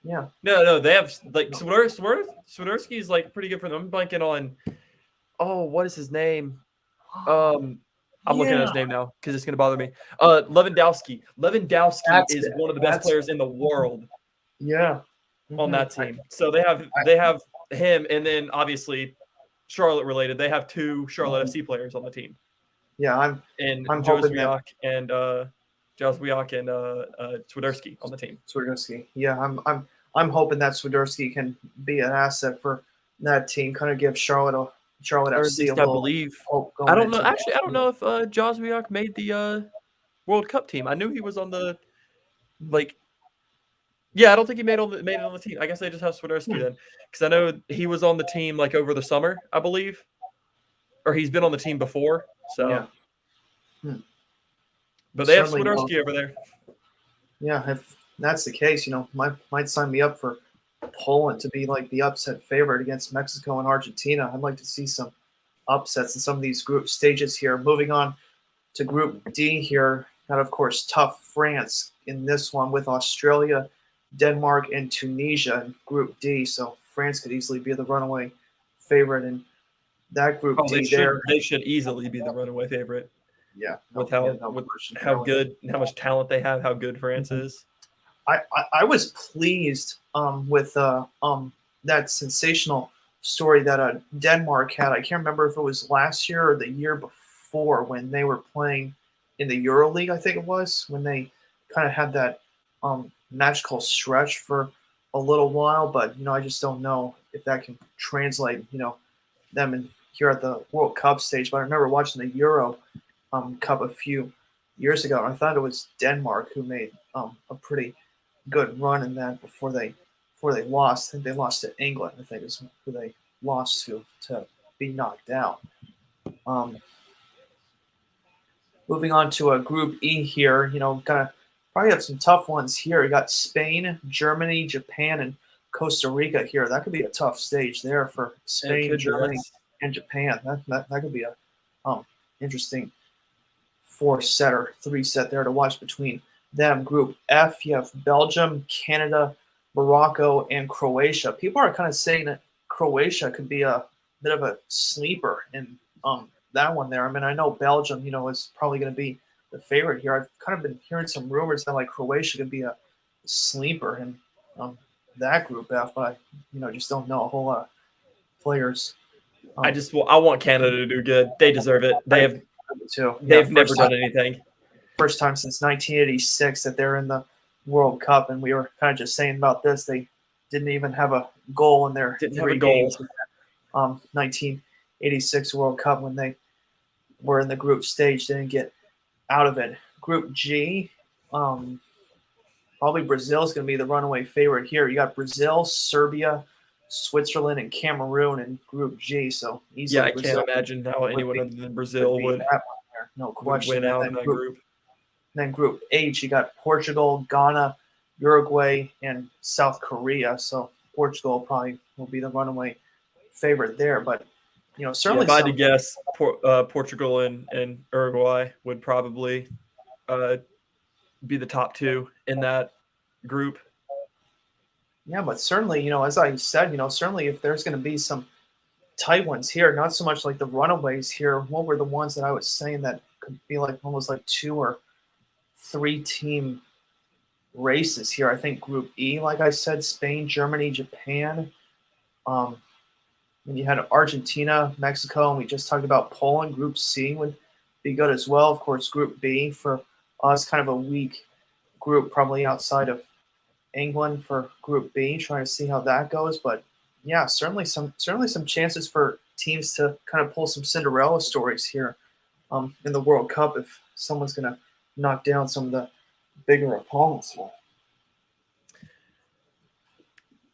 Yeah. No, they have like Swiderski is like pretty good for them. I'm blanking on. Oh, what is his name? I'm looking at Yeah, his name now because it's going to bother me. Lewandowski. Lewandowski that's is it. one of the best players in the world Yeah. on Mhm. that team. So they have him, and then obviously Charlotte related. They have two Charlotte FC players on the team, Yeah, and I'm hoping that Jozwiak and Swiderski on the team. Swiderski. Yeah, I'm hoping that Swiderski can be an asset for that team. Kind of give Charlotte Or at FC a least I little believe. hope I going don't know. into the Actually, I don't know if Jozwiak made the World Cup team. I knew he was on the like. Yeah, I don't think he made it on the team. I guess they just have Swiderski then, because I know he was on the team like over the summer, I believe, or he's been on the team before. Yeah. So, but they have Certainly, Swiderski over there. yeah. If that's the case, might sign me up for Poland to be like the upset favorite against Mexico and Argentina. I'd like to see some upsets in some of these group stages here. Moving on to Group D here, got of course tough France in this one with Australia, Denmark, and Tunisia in Group D. So France could easily be the runaway favorite in that Group Oh, D there. they should easily be the runaway favorite Yeah, with no with question how there. good, how much talent they have, how good France Mhm. is. I was pleased with that sensational story that Denmark had. I can't remember if it was last year or the year before when they were playing in the EuroLeague. I think it was when they kind of had that magical stretch for a little while. But I just don't know if that can translate. Them in here at the World Cup stage. But I remember watching the Euro Cup a few years ago, and I thought it was Denmark who made a pretty good run in that before they lost. I think they lost to England. I think is who they lost to be knocked out. Um, Moving on to a Group E here, gonna probably have some tough ones here. You got Spain, Germany, Japan, and Costa Rica here. That could be a tough stage there for It Spain, could be, Germany, yes. and Japan. That could be a interesting four-set or three-set there to watch between them. Group F, you have Belgium, Canada, Morocco, and Croatia. People are kind of saying that Croatia could be a bit of a sleeper in that one there. I mean, I know Belgium, is probably going to be the favorite here. I've kind of been hearing some rumors that like Croatia could be a sleeper in that Group F, but I just don't know a whole lot of players. I want Canada to do good. They deserve it. I too. Yeah, They've never done anything. first time since 1986 that they're in the World Cup, and we were kind of just saying about this. They didn't even have a goal in their Didn't have a three goal. games in that 1986 World Cup when they were in the group stage. Didn't get out of it. Group G, probably Brazil is going to be the runaway favorite here. You got Brazil, Serbia, Switzerland, and Cameroon in Group G. So Yeah, easily I Brazil can't imagine how anyone other than Brazil be would that one there. No question. win out in that group. Then Group H, you got Portugal, Ghana, Uruguay, and South Korea. So Portugal probably will be the runaway favorite there. But Yeah, certainly if I had to some. guess, Portugal and Uruguay would probably be the top two in that group. Yeah, but certainly, as I said, certainly if there's going to be some tight ones here, not so much like the runaways here. What were the ones that I was saying that could be like almost like two or three team races here? I think Group E, like I said, Spain, Germany, Japan. And you had Argentina, Mexico, and we just talked about Poland. Group C would be good as well. Of course, Group B for us, kind of a weak group, probably outside of England for Group B, trying to see how that goes. But yeah, certainly some chances for teams to kind of pull some Cinderella stories here in the World Cup if someone's going to knock down some of the bigger opponents here.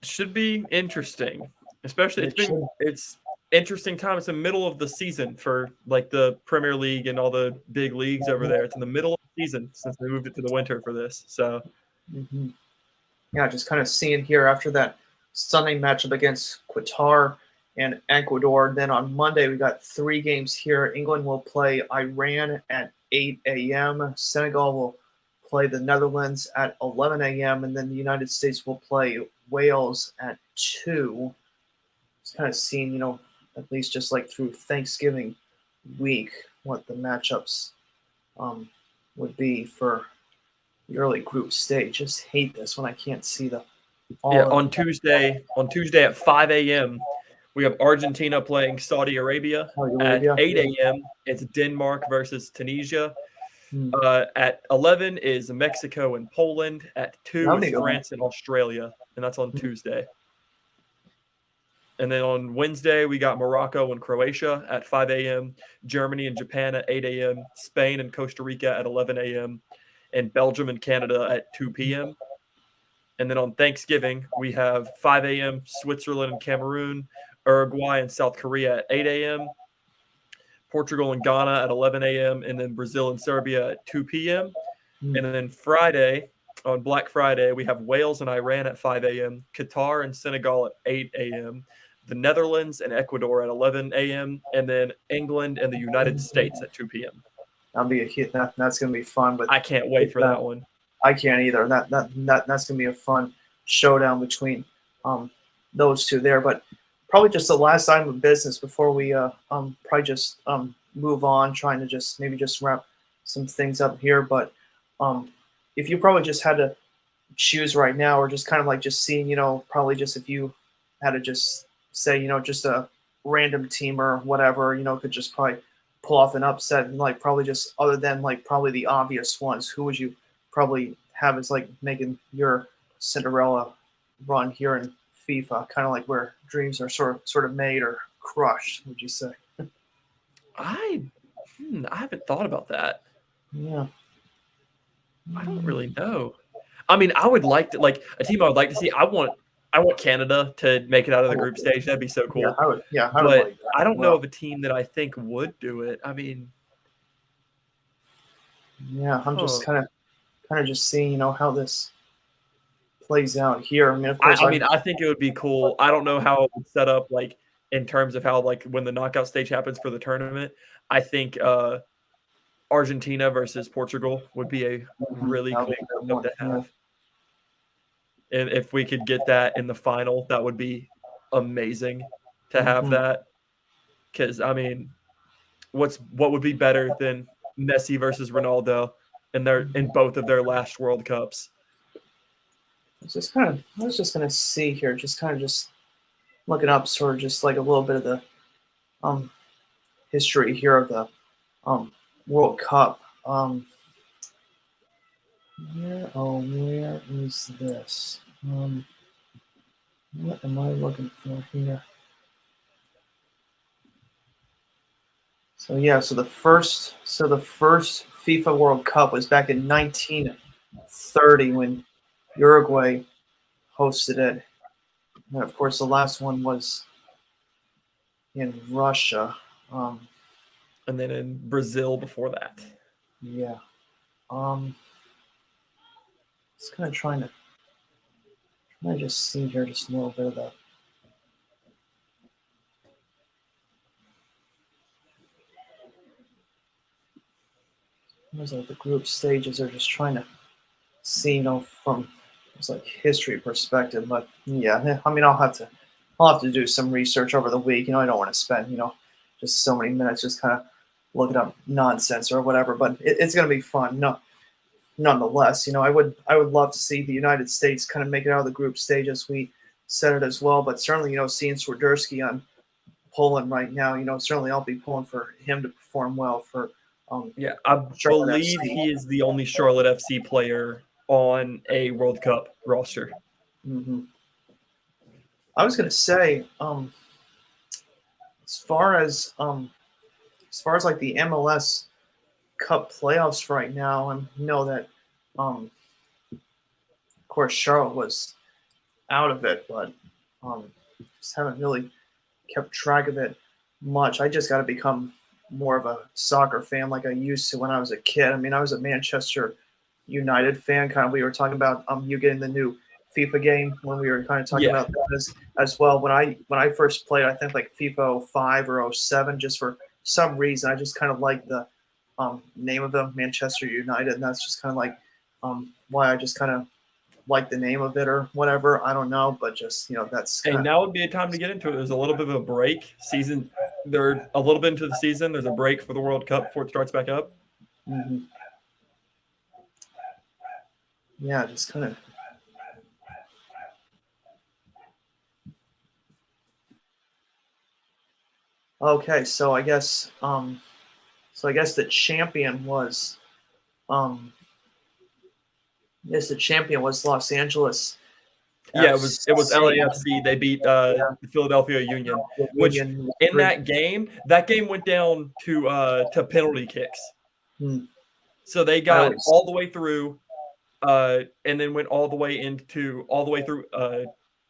Should be interesting, especially it's interesting time. It's the middle of the season for like the Premier League and all the big leagues over there. It's in the middle of the season since they moved it to the winter for this. So yeah, just kind of seeing here after that Sunday matchup against Qatar and Ecuador. Then on Monday, we got three games here. England will play Iran at 8 a.m. Senegal will play the Netherlands at 11 a.m. And then the United States will play Wales at 2. It's kind of seeing, at least just like through Thanksgiving week, what the matchups would be for the early group stage. Just hate this when I can't see the all Yeah, of on Tuesday at 5 a.m., we have Argentina playing Saudi Arabia. Saudi At Arabia. 8 a.m., it's Denmark versus Tunisia. Hmm. At 11 is Mexico and Poland. At 2 That'll is be a good one. France and Australia, and that's on Mhm. Tuesday. And then on Wednesday, we got Morocco and Croatia at 5 a.m., Germany and Japan at 8 a.m., Spain and Costa Rica at 11 a.m., and Belgium and Canada at 2 p.m. And then on Thanksgiving, we have 5 a.m. Switzerland and Cameroon, Uruguay and South Korea at 8 a.m., Portugal and Ghana at 11 a.m., and then Brazil and Serbia at 2 p.m. Hmm. And then Friday, on Black Friday, we have Wales and Iran at 5 a.m., Qatar and Senegal at 8 a.m., the Netherlands and Ecuador at 11 a.m., and then England and the United States at 2 p.m. That'll be a hit. That's gonna be fun. But I can't wait for that one. I can't either. That's gonna be a fun showdown between those two there. But probably just the last item of business before we probably just move on, trying to just maybe just wrap some things up here. But if you probably just had to choose right now, or just kind of like just seeing, probably just if you had to just say, just a random team or whatever, could just probably pull off an upset, and like probably just other than like probably the obvious ones, who would you probably have as like making your Cinderella run here in FIFA, kind of like where dreams are sort of made or crushed, would you say? I haven't thought about that. Yeah. I don't really know. I mean, I would like to like a team I would like to see. I want Canada to make it out of the group stage. That'd be so cool. Yeah, I would. Yeah, I would But like that. I don't know Well, of a team that I think would do it. I mean, yeah, I'm just kind of just seeing, how this plays out here. I mean, of course, I mean, I think it would be cool. I don't know how it would set up like in terms of how like when the knockout stage happens for the tournament. I think Argentina versus Portugal would be a really that'll cool be a good matchup one. to Yeah. have. And if we could get that in the final, that would be amazing to have Mhm. that. Because I mean, what would be better than Messi versus Ronaldo in both of their last World Cups? I was just gonna see here, just kind of just looking up sort of just like a little bit of the um history here of the um World Cup. Where is this? What am I looking for here? So yeah, so the first FIFA World Cup was back in 1930 when Uruguay hosted it. And of course, the last one was in Russia. Um, And then in Brazil before that. yeah. Just kind of trying to just see here just a little bit of the. There's like the group stages are just trying to see, from just like history perspective. But yeah, I mean, I'll have to do some research over the week. I don't want to spend, just so many minutes just kind of looking up nonsense or whatever. But it's going to be fun. No, nonetheless, I would love to see the United States kind of make it out of the group stage as we said it as well. But certainly, seeing Swiderski on Poland right now, certainly I'll be pulling for him to perform well for. Yeah, I Charlotte believe FC. he is the only Charlotte FC player on a World Cup roster. Mm-hmm. I was going to say, as far as like the MLS Cup playoffs right now, I know that, of course, Charlotte was out of it, but just haven't really kept track of it much. I just got to become more of a soccer fan like I used to when I was a kid. I mean, I was a Manchester United fan. Kind of, we were talking about you getting the new FIFA game when we were kind of talking about that as well. When I first played, I think like FIFA 05 or 07, just for some reason, I just kind of like the name of them, Manchester United, and that's just kind of like why I just kind of like the name of it or whatever. I don't know, but just that's. Hey, now would be a time to get into it. There's a little bit of a break. Season they're a little bit into the season. There's a break for the World Cup before it starts back up. Mm-hmm. Yeah, just kind of. Okay, so I guess the champion was the champion was Los Angeles Yeah, it was FC. LAFC. They beat the Philadelphia Union, which in that game went down to penalty kicks. So they got all the way through, and then went all the way through.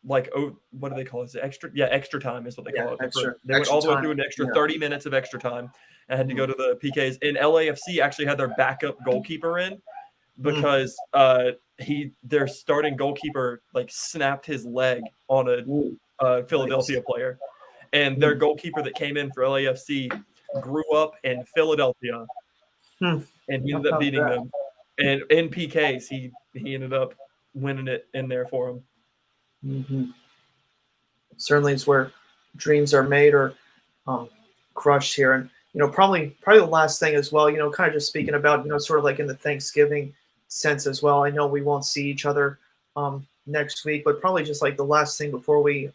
What do they call it? Extra time is what they call it. They went all the way through an extra 30 minutes of extra time and had to go to the PKs. And LAFC actually had their backup goalkeeper in because their starting goalkeeper snapped his leg on a Philadelphia player, and their goalkeeper that came in for LAFC grew up in Philadelphia, and he ended up beating them. And in PKs, he ended up winning it in there for him. Mm-hmm. Certainly, it's where dreams are made or crushed here, and probably the last thing as well. Kind of just speaking about sort of like in the Thanksgiving sense as well. I know we won't see each other next week, but probably just like the last thing before we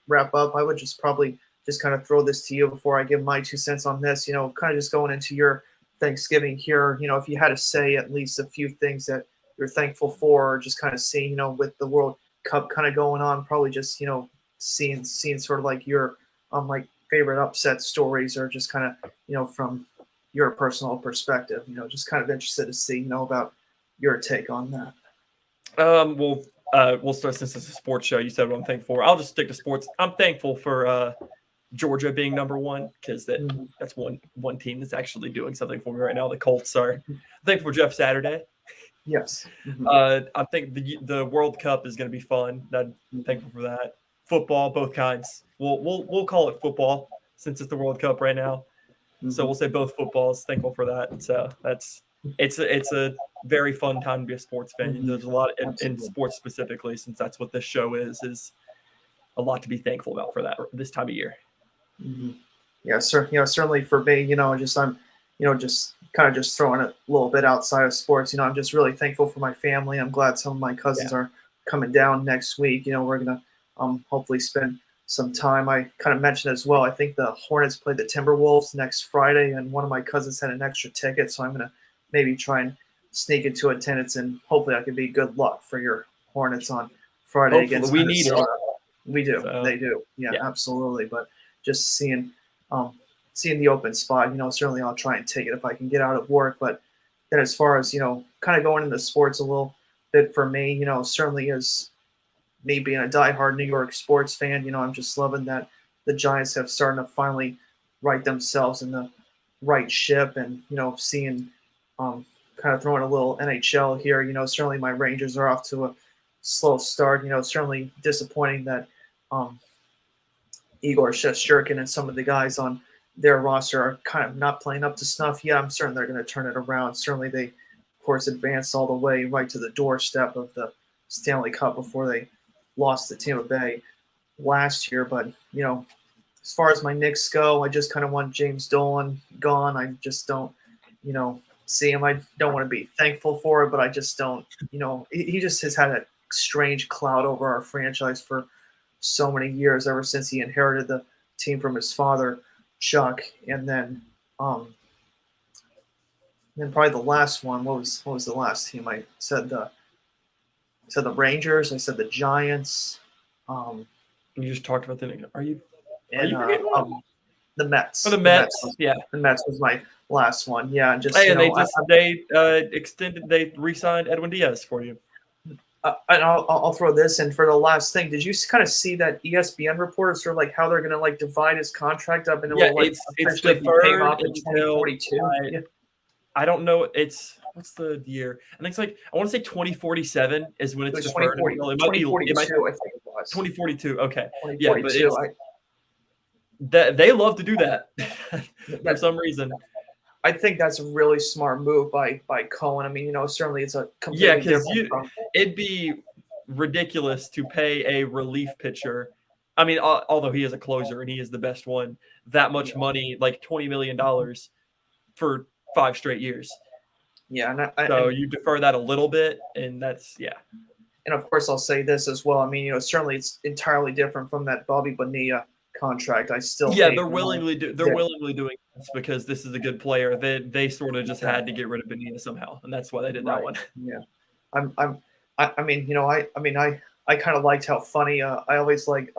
wrap up, I would just probably just kind of throw this to you before I give my 2 cents on this. Kind of just going into your Thanksgiving here. If you had to say at least a few things that you're thankful for, or just kind of seeing, with the World Cup kind of going on, probably just seeing sort of like your like favorite upset stories, or just kind of from your personal perspective. Just kind of interested to see about your take on that. We'll start, since it's a sports show. You said what I'm thankful for. I'll just stick to sports. I'm thankful for Georgia being number one, because that's one team that's actually doing something for me right now. The Colts are. I'm thankful for Jeff Saturday. Yes. I think the World Cup is going to be fun. I'm thankful for that. Football, both kinds. We'll call it football since it's the World Cup right now. So we'll say both footballs. Thankful for that. So it's a very fun time to be a sports fan. There's a lot in sports specifically, since that's what this show is a lot to be thankful about for that this time of year. Yeah, certainly for me, I'm just kind of just throwing it a little bit outside of sports. I'm just really thankful for my family. I'm glad some of my cousins are coming down next week. We're gonna hopefully spend some time. I kind of mentioned as well, I think the Hornets play the Timberwolves next Friday, and one of my cousins had an extra ticket, so I'm gonna maybe try and sneak into attendance, and hopefully I can be good luck for your Hornets on Friday against Minnesota. We do. So, they do. Yeah, absolutely. But just seeing the open spot, certainly I'll try and take it if I can get out of work. But then as far as, kind of going into sports a little bit for me, certainly as me being a diehard New York sports fan, I'm just loving that the Giants have started to finally right themselves in the right ship, and, seeing kind of throwing a little NHL here, certainly my Rangers are off to a slow start, certainly disappointing that Igor Shesterkin and some of the guys on their roster are kind of not playing up to snuff. Yeah, I'm certain they're going to turn it around. Certainly they, of course, advanced all the way right to the doorstep of the Stanley Cup before they lost to Tampa Bay last year. But, as far as my Knicks go, I just kind of want James Dolan gone. I just don't, see him. I don't want to be thankful for it, but I just don't, he just has had a strange cloud over our franchise for so many years, ever since he inherited the team from his father, Chuck. And then probably the last one, what was the last team? I said the Rangers, I said the Giants. You just talked about Are you forgetting the Mets? Oh, the Mets. The Mets was my last one. Yeah, and just they re-signed Edwin Diaz for you. And I'll throw this in for the last thing. Did you kind of see that ESPN report, sort of like how they're going to like divide his contract up into it's deferred off in 2042? I don't know. What's the year? I think it's I want to say 2047 is when it's deferred. 2042, I think it was. 2042. Okay. 2042. Yeah, but they love to do that for some reason. I think that's a really smart move by Cohen. I mean, certainly it's a completely different it'd be ridiculous to pay a relief pitcher I mean, although he is a closer and he is the best one, that much money, like $20 million for 5 straight years. Yeah, So you defer that a little bit, and that's and of course I'll say this as well. I mean, certainly it's entirely different from that Bobby Bonilla contract. I still hate they're willingly doing this because this is a good player. They sort of just had to get rid of Bonilla somehow, and that's why they did that one. Yeah, I mean, I kind of liked how funny. I always like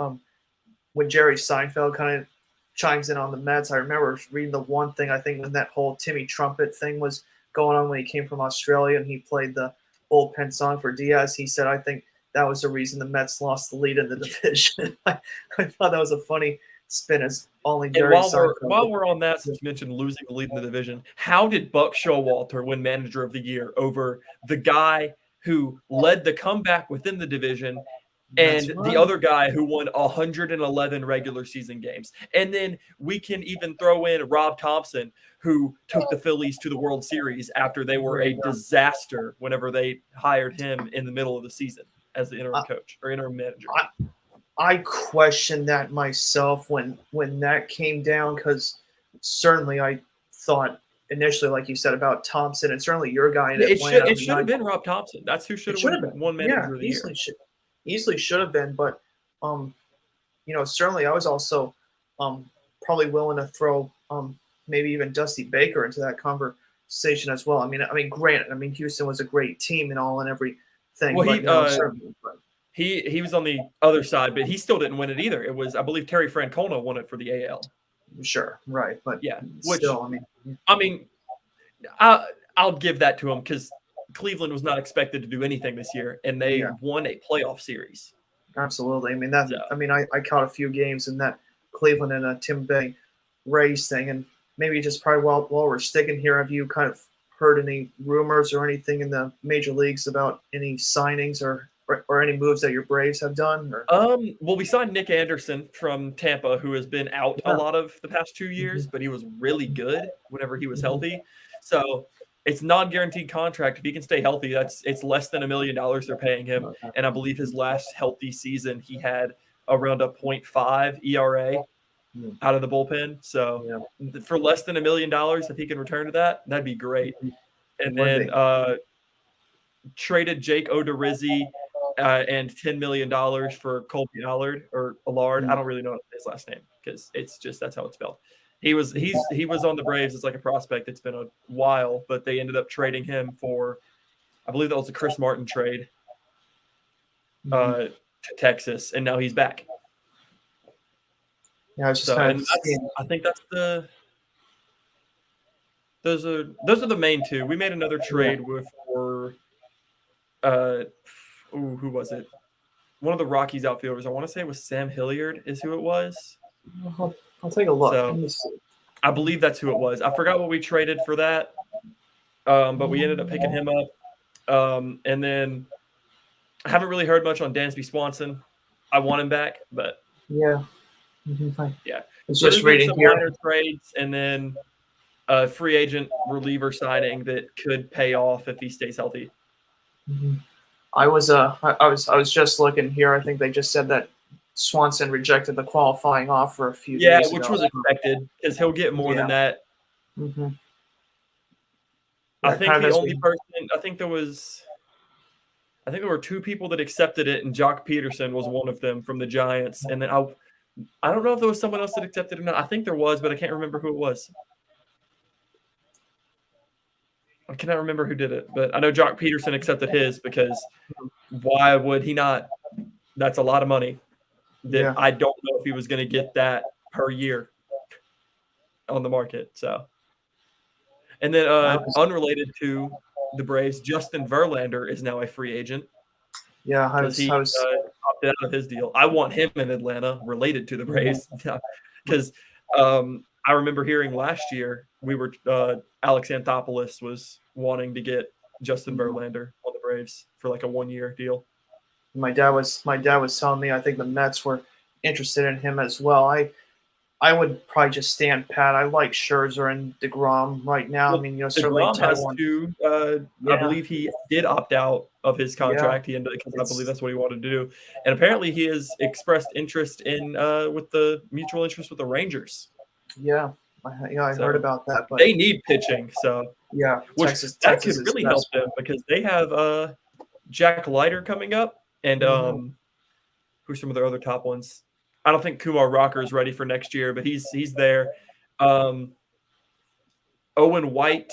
when Jerry Seinfeld kind of chimes in on the Mets. I remember reading the one thing, I think, when that whole Timmy Trumpet thing was going on when he came from Australia and he played the bullpen song for Diaz. He said, I think that was the reason the Mets lost the lead in the division. I thought that was a funny spin as only Jerry Seinfeld. While we're on that, since you mentioned losing the lead in the division, how did Buck Showalter win Manager of the Year over the guy who led the comeback within the division and the other guy who won 111 regular season games? And then we can even throw in Rob Thompson, who took the Phillies to the World Series after they were a disaster whenever they hired him in the middle of the season as the interim coach or interim manager. I questioned that myself when that came down, because certainly I thought initially, like you said, about Thompson, and certainly your guy in Atlanta. It should have been Rob Thompson. That's who should have won Manager of the Year. Easily should have been, but certainly I was also probably willing to throw maybe even Dusty Baker into that conversation as well. I mean, granted, Houston was a great team and all and everything. Well, he was on the other side, but he still didn't win it either. It was, I believe, Terry Francona won it for the AL. Sure, right, but still, I'll give that to him because Cleveland was not expected to do anything this year, and they won a playoff series. Absolutely. I caught a few games in that Cleveland and Tim Bay Rays thing, and maybe just probably while we're sticking here, have you kind of heard any rumors or anything in the major leagues about any signings or any moves that your Braves have done? Well, we signed Nick Anderson from Tampa, who has been out a lot of the past 2 years, but he was really good whenever he was healthy. So it's non-guaranteed contract. If he can stay healthy, it's less than $1 million they're paying him. And I believe his last healthy season, he had around a 0.5 ERA out of the bullpen. So for less than $1 million, if he can return to that, that'd be great. And then traded Jake Odorizzi and $10 million for Colby Allard or Allard. I don't really know his last name because that's how it's spelled. He was on the Braves as like a prospect. It's been a while, but they ended up trading him for, I believe that was a Chris Martin trade to Texas, and now he's back. Yeah, I was just kind of I think that's those are the main two. We made another trade for who was it? One of the Rockies outfielders. I want to say it was Sam Hilliard is who it was. I'll take a look. So, I believe that's who it was. I forgot what we traded for that, but we ended up picking him up. And then I haven't really heard much on Dansby Swanson. I want him back, but it's just reading here. Minor trades and then a free agent reliever signing that could pay off if he stays healthy. I was just looking here. I think they just said that Swanson rejected the qualifying offer a few days ago. Which was expected because he'll get more than that. I think the only person. I think there were 2 people that accepted it, and Jock Peterson was one of them from the Giants. And then I don't know if there was someone else that accepted it or not. I think there was, but I can't remember who it was. I cannot remember who did it, but I know Jock Peterson accepted his because why would he not? That's a lot of money. I don't know if he was going to get that per year on the market. So, and then unrelated to the Braves, Justin Verlander is now a free agent. Yeah, he opted out of his deal. I want him in Atlanta, related to the Braves, because I remember hearing last year Alex Anthopoulos was wanting to get Justin Verlander on the Braves for like a 1-year deal. My dad was telling me I think the Mets were interested in him as well. I would probably just stand pat. I like Scherzer and DeGrom right now. I Well, mean, certainly DeGrom has Taiwan. to. I Yeah, believe he did opt out of his yeah. contract. He ended because I believe It's that's what he wanted to do, and apparently he has expressed interest in with the mutual interest with the Rangers. yeah. I heard So about that, but they need pitching. So yeah, which that Texas could is really help desperate. them because they have Jack Leiter coming up, and Mhm. who's some of their other top ones. I don't think Kumar Rocker is ready for next year, but he's there. Um, Owen White,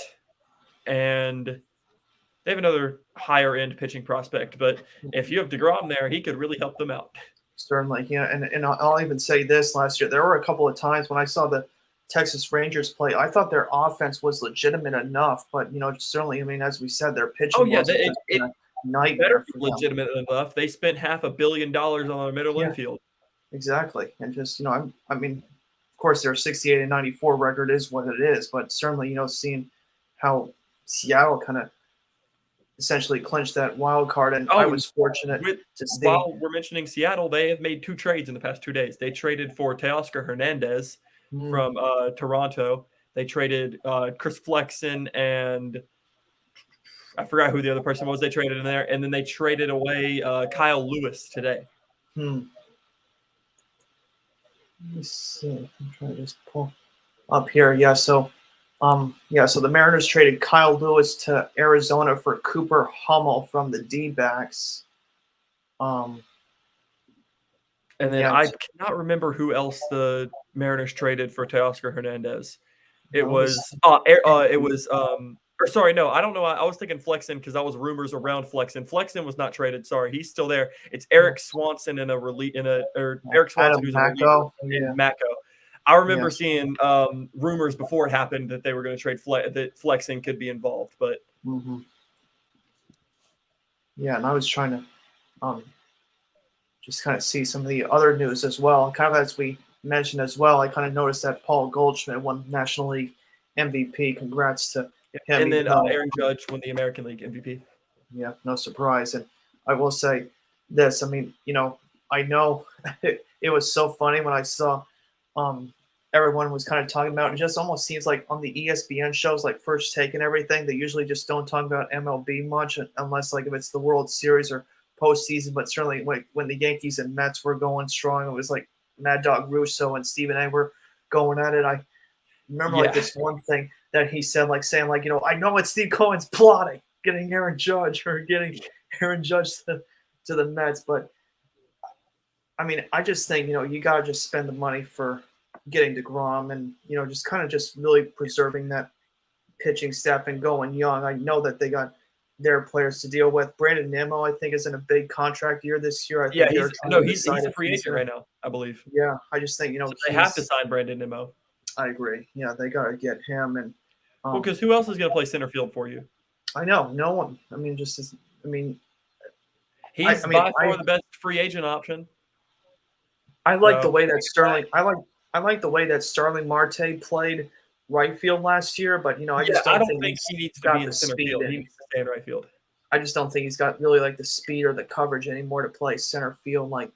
and they have another higher end pitching prospect. But if you have DeGrom there, he could really help them out. Certainly, yeah, and I'll even say this: last year, there were a couple of times when I saw the Texas Rangers play. I thought their offense was legitimate enough, but certainly, I mean, as we said, their Oh pitching yeah, wasn't just it a better nightmare be for them. legitimate enough. They spent $500 million on their middle Yeah, infield. exactly, and just I mean, of course, their 68 and 94 record is what it is, but certainly, seeing how Seattle kind of essentially clinched that wild card, and I Oh, and was fortunate with to see. while we're mentioning Seattle, they have made 2 trades in the past 2 days. They traded for Teoscar Hernandez Mm, from Toronto. They traded Chris Flexen and I forgot who the other person was they traded in there, and then they traded away Kyle Lewis today. hmm. Let me see. I'm trying to just pull up here. So the Mariners traded Kyle Lewis to Arizona for Cooper Hummel from the D-backs. Um, And then yeah, I cannot remember who else the Mariners traded for Teoscar Hernandez. It no, was it was or sorry, no, I don't know. I was thinking Flexen because that was rumors around Flexen. Flexen was not traded. Sorry, he's still there. It's Eric Swanson in a or Eric Swanson Adam who's a reliever Macko. in Yeah, Mako. I remember yes. seeing rumors before it happened that they were going to trade that Flexen could be involved, but Hmm. Yeah, and I was trying to um, just kind of see some of the other news as well. Kind of as we mentioned as well, I kind of noticed that Paul Goldschmidt won National League MVP. Congrats to him, and even then though Aaron Judge won the American League MVP. yeah, no surprise. And I will say this. I mean, I know it was so funny when I saw um, everyone was kind of talking about. It just almost seems like on the ESPN shows, like First Take and everything, they usually just don't talk about MLB much unless like if it's the World Series or postseason. But certainly when the Yankees and Mets were going strong, it was like Mad Dog Russo and Stephen A were going at it. I remember like Yeah, this one thing that he said, like saying like, I know what Steve Cohen's plotting, getting Aaron Judge or getting Aaron Judge to the Mets. But I mean, I just think, you got to just spend the money for getting DeGrom and, just kind of just really preserving that pitching staff and going young. I know that they got their players to deal with. Brandon Nimmo, I think, is in a big contract year this year. I yeah, think they're trying to decide he's a if free he's agent going to. right now, I believe. Yeah, I just think, So they have to he's. sign Brandon Nimmo. I agree. Yeah, they got to get him. And Well, um, because who else is going to play center field for you? I know no one. I mean, I mean, He's by far the best free agent option. I like the So way that Sterling. I like the way that Starling Marte played right field last year, but I yeah, just I don't don't think think he's he needs to be got in the center speed, field. He and needs to stay in right field. I just don't think he's got really like the speed or the coverage anymore to play center field like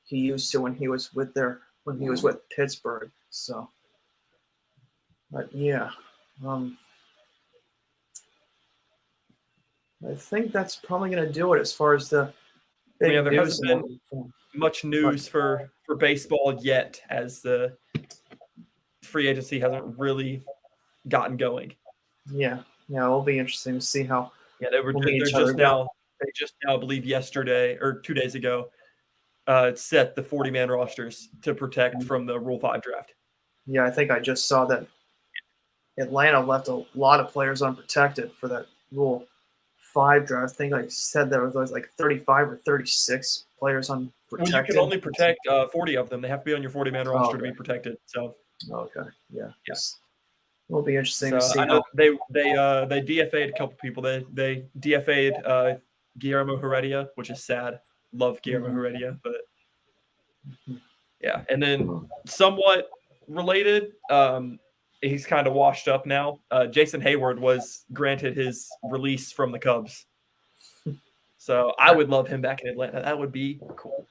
he used to when he was with Pittsburgh. So, but yeah, um, I think that's probably going to do it as far as the Yeah, big there news. hasn't been much But news for baseball yet, as the free agency hasn't really gotten going. yeah, it'll be interesting to see how Yeah, we'll meet they're each other. they just now, I believe yesterday or 2 days ago, set the 40-man rosters to protect from the Rule 5 draft. Yeah, I think I just saw that Atlanta left a lot of players unprotected for that Rule 5 draft. I think I said there was like 35 or 36 players Well, you unprotected. can only protect 40 of them. They have to be on your 40-man roster to Okay. be protected. So, Okay. Yeah. yeah. It'll be interesting to So see I know how. they DFA'd a couple people. They DFA'd Guillermo Heredia, which is sad. Love Guillermo Mhm. Heredia, but yeah. And then somewhat related, he's kind of washed up now. Jason Hayward was granted his release from the Cubs, so I would love him back in Atlanta. That would be cool.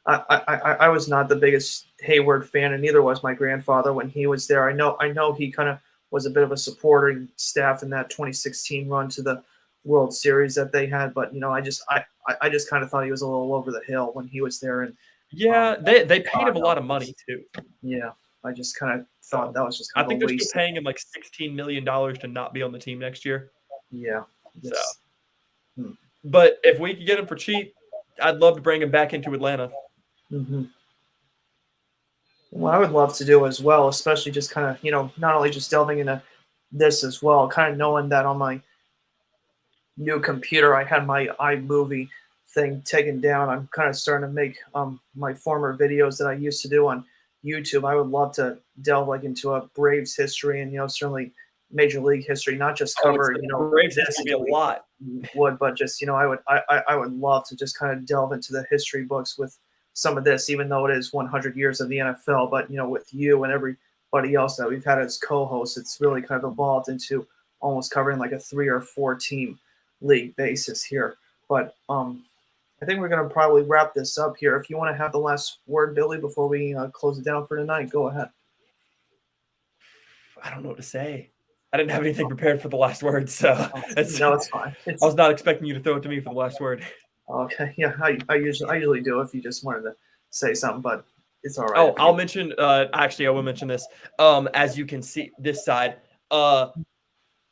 I was not the biggest Hayward fan, and neither was my grandfather when he was there. I know he kind of was a bit of a supporting staff in that 2016 run to the World Series that they had, but I just kind of thought he was a little over the hill when he was there, and Yeah, they paid him a lot of no, money too. yeah, I just kind of thought that was just I kind of think a they're still waste. paying him like $16 million to not be on the team next year. Yeah, So, just, but if we could get him for cheap, I'd love to bring him back into Atlanta. mm-hmm. What I would love to do as well, especially just kind of not only just delving into this as well, kind of knowing that on my new computer I had my iMovie thing taken down. I'm kind of starting to make my former videos that I used to do on YouTube. I would love to delve like into a Braves history and certainly Major League history, not just cover The Braves this used to be a lot. would, but just I would love to just kind of delve into the history books with some of this, even though it is 100 years of the NFL. But with you and everybody else that we've had as co-hosts, it's really kind of evolved into almost covering like a 3 or 4 team league basis here. But I think we're going to probably wrap this up here. If you want to have the last word, Billy, before we close it down for tonight, go ahead. I don't know what to say. I didn't have anything prepared for the last word, so No, it's fine. I was not expecting you to throw it to me for the last word. Okay, yeah, I usually do if you just wanted to say something, but it's all right. Oh, I'll mention. Actually, I will mention this. As you can see, this side,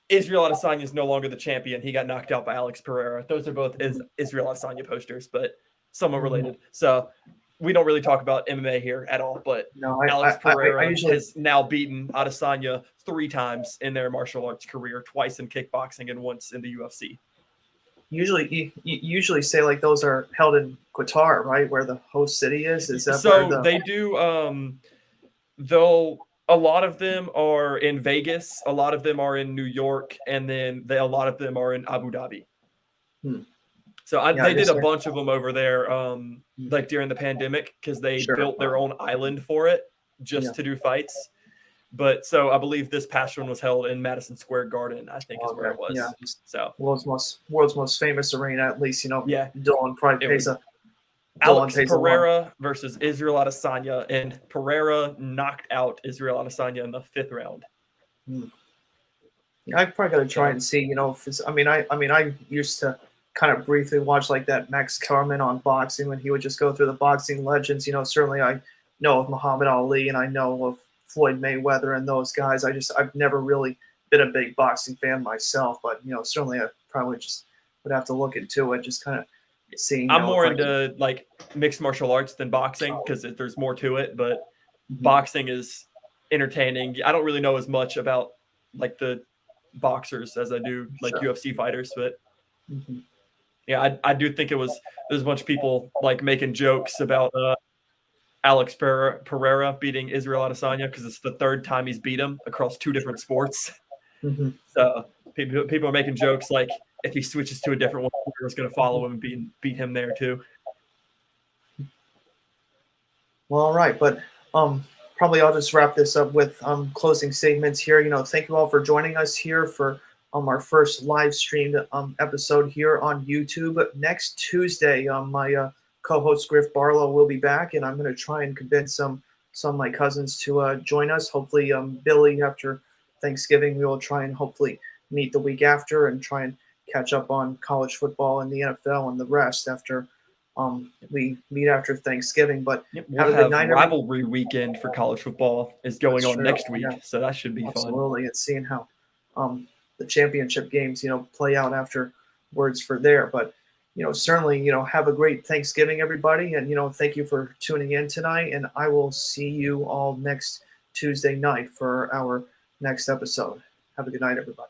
Israel Adesanya is no longer the champion. He got knocked out by Alex Pereira. Those are both Israel Adesanya posters, but somewhat related. So we don't really talk about MMA here at all. But no, Alex Pereira I usually has now beaten Adesanya 3 times in their martial arts career, twice in kickboxing and once in the UFC. Usually you usually say like those are held in Qatar, right, where the host city is. Is that so they do? Though a lot of them are in Vegas, a lot of them are in New York, and then a lot of them are in Abu Dhabi. So they did a bunch of them over there, like during the pandemic, because they built their own island for it just to do fights. But so I believe this past one was held in Madison Square Garden, I think is where it was. Yeah. So world's most famous arena, at least, Yeah. Dylan probably pays a Alex Pereira versus Israel Adesanya, and Pereira knocked out Israel Adesanya in the 5th round. I probably got to try and see, if it's, I used to kind of briefly watch like that Max Kellerman on boxing when he would just go through the boxing legends. Certainly I know of Muhammad Ali and I know of Floyd Mayweather and those guys. I've never really been a big boxing fan myself, but certainly I probably just would have to look into it, just kind of seeing. I'm more into like mixed martial arts than boxing because there's more to it, but boxing is entertaining. I don't really know as much about like the boxers as I do like UFC fighters, but yeah, I do think there's a bunch of people like making jokes about Alex Pereira beating Israel Adesanya because it's the 3rd time he's beat him across 2 different sports. So people are making jokes like if he switches to a different one, Pereira's going to follow him and beat him there too. Well, all right, but probably I'll just wrap this up with closing statements here. Thank you all for joining us here for our first live streamed episode here on YouTube. Next Tuesday, my co-host Griff Barlow will be back, and I'm going to try and convince some of my cousins to join us. Hopefully, Billy, after Thanksgiving, we will try and hopefully meet the week after and try and catch up on college football and the NFL and the rest after we meet after Thanksgiving. But we'll have rivalry weekend for college football is going on next week, so that should be fun. Absolutely, and seeing how the championship games play out afterwards for there. But certainly have a great Thanksgiving, everybody, and thank you for tuning in tonight. And I will see you all next Tuesday night for our next episode. Have a good night, everybody.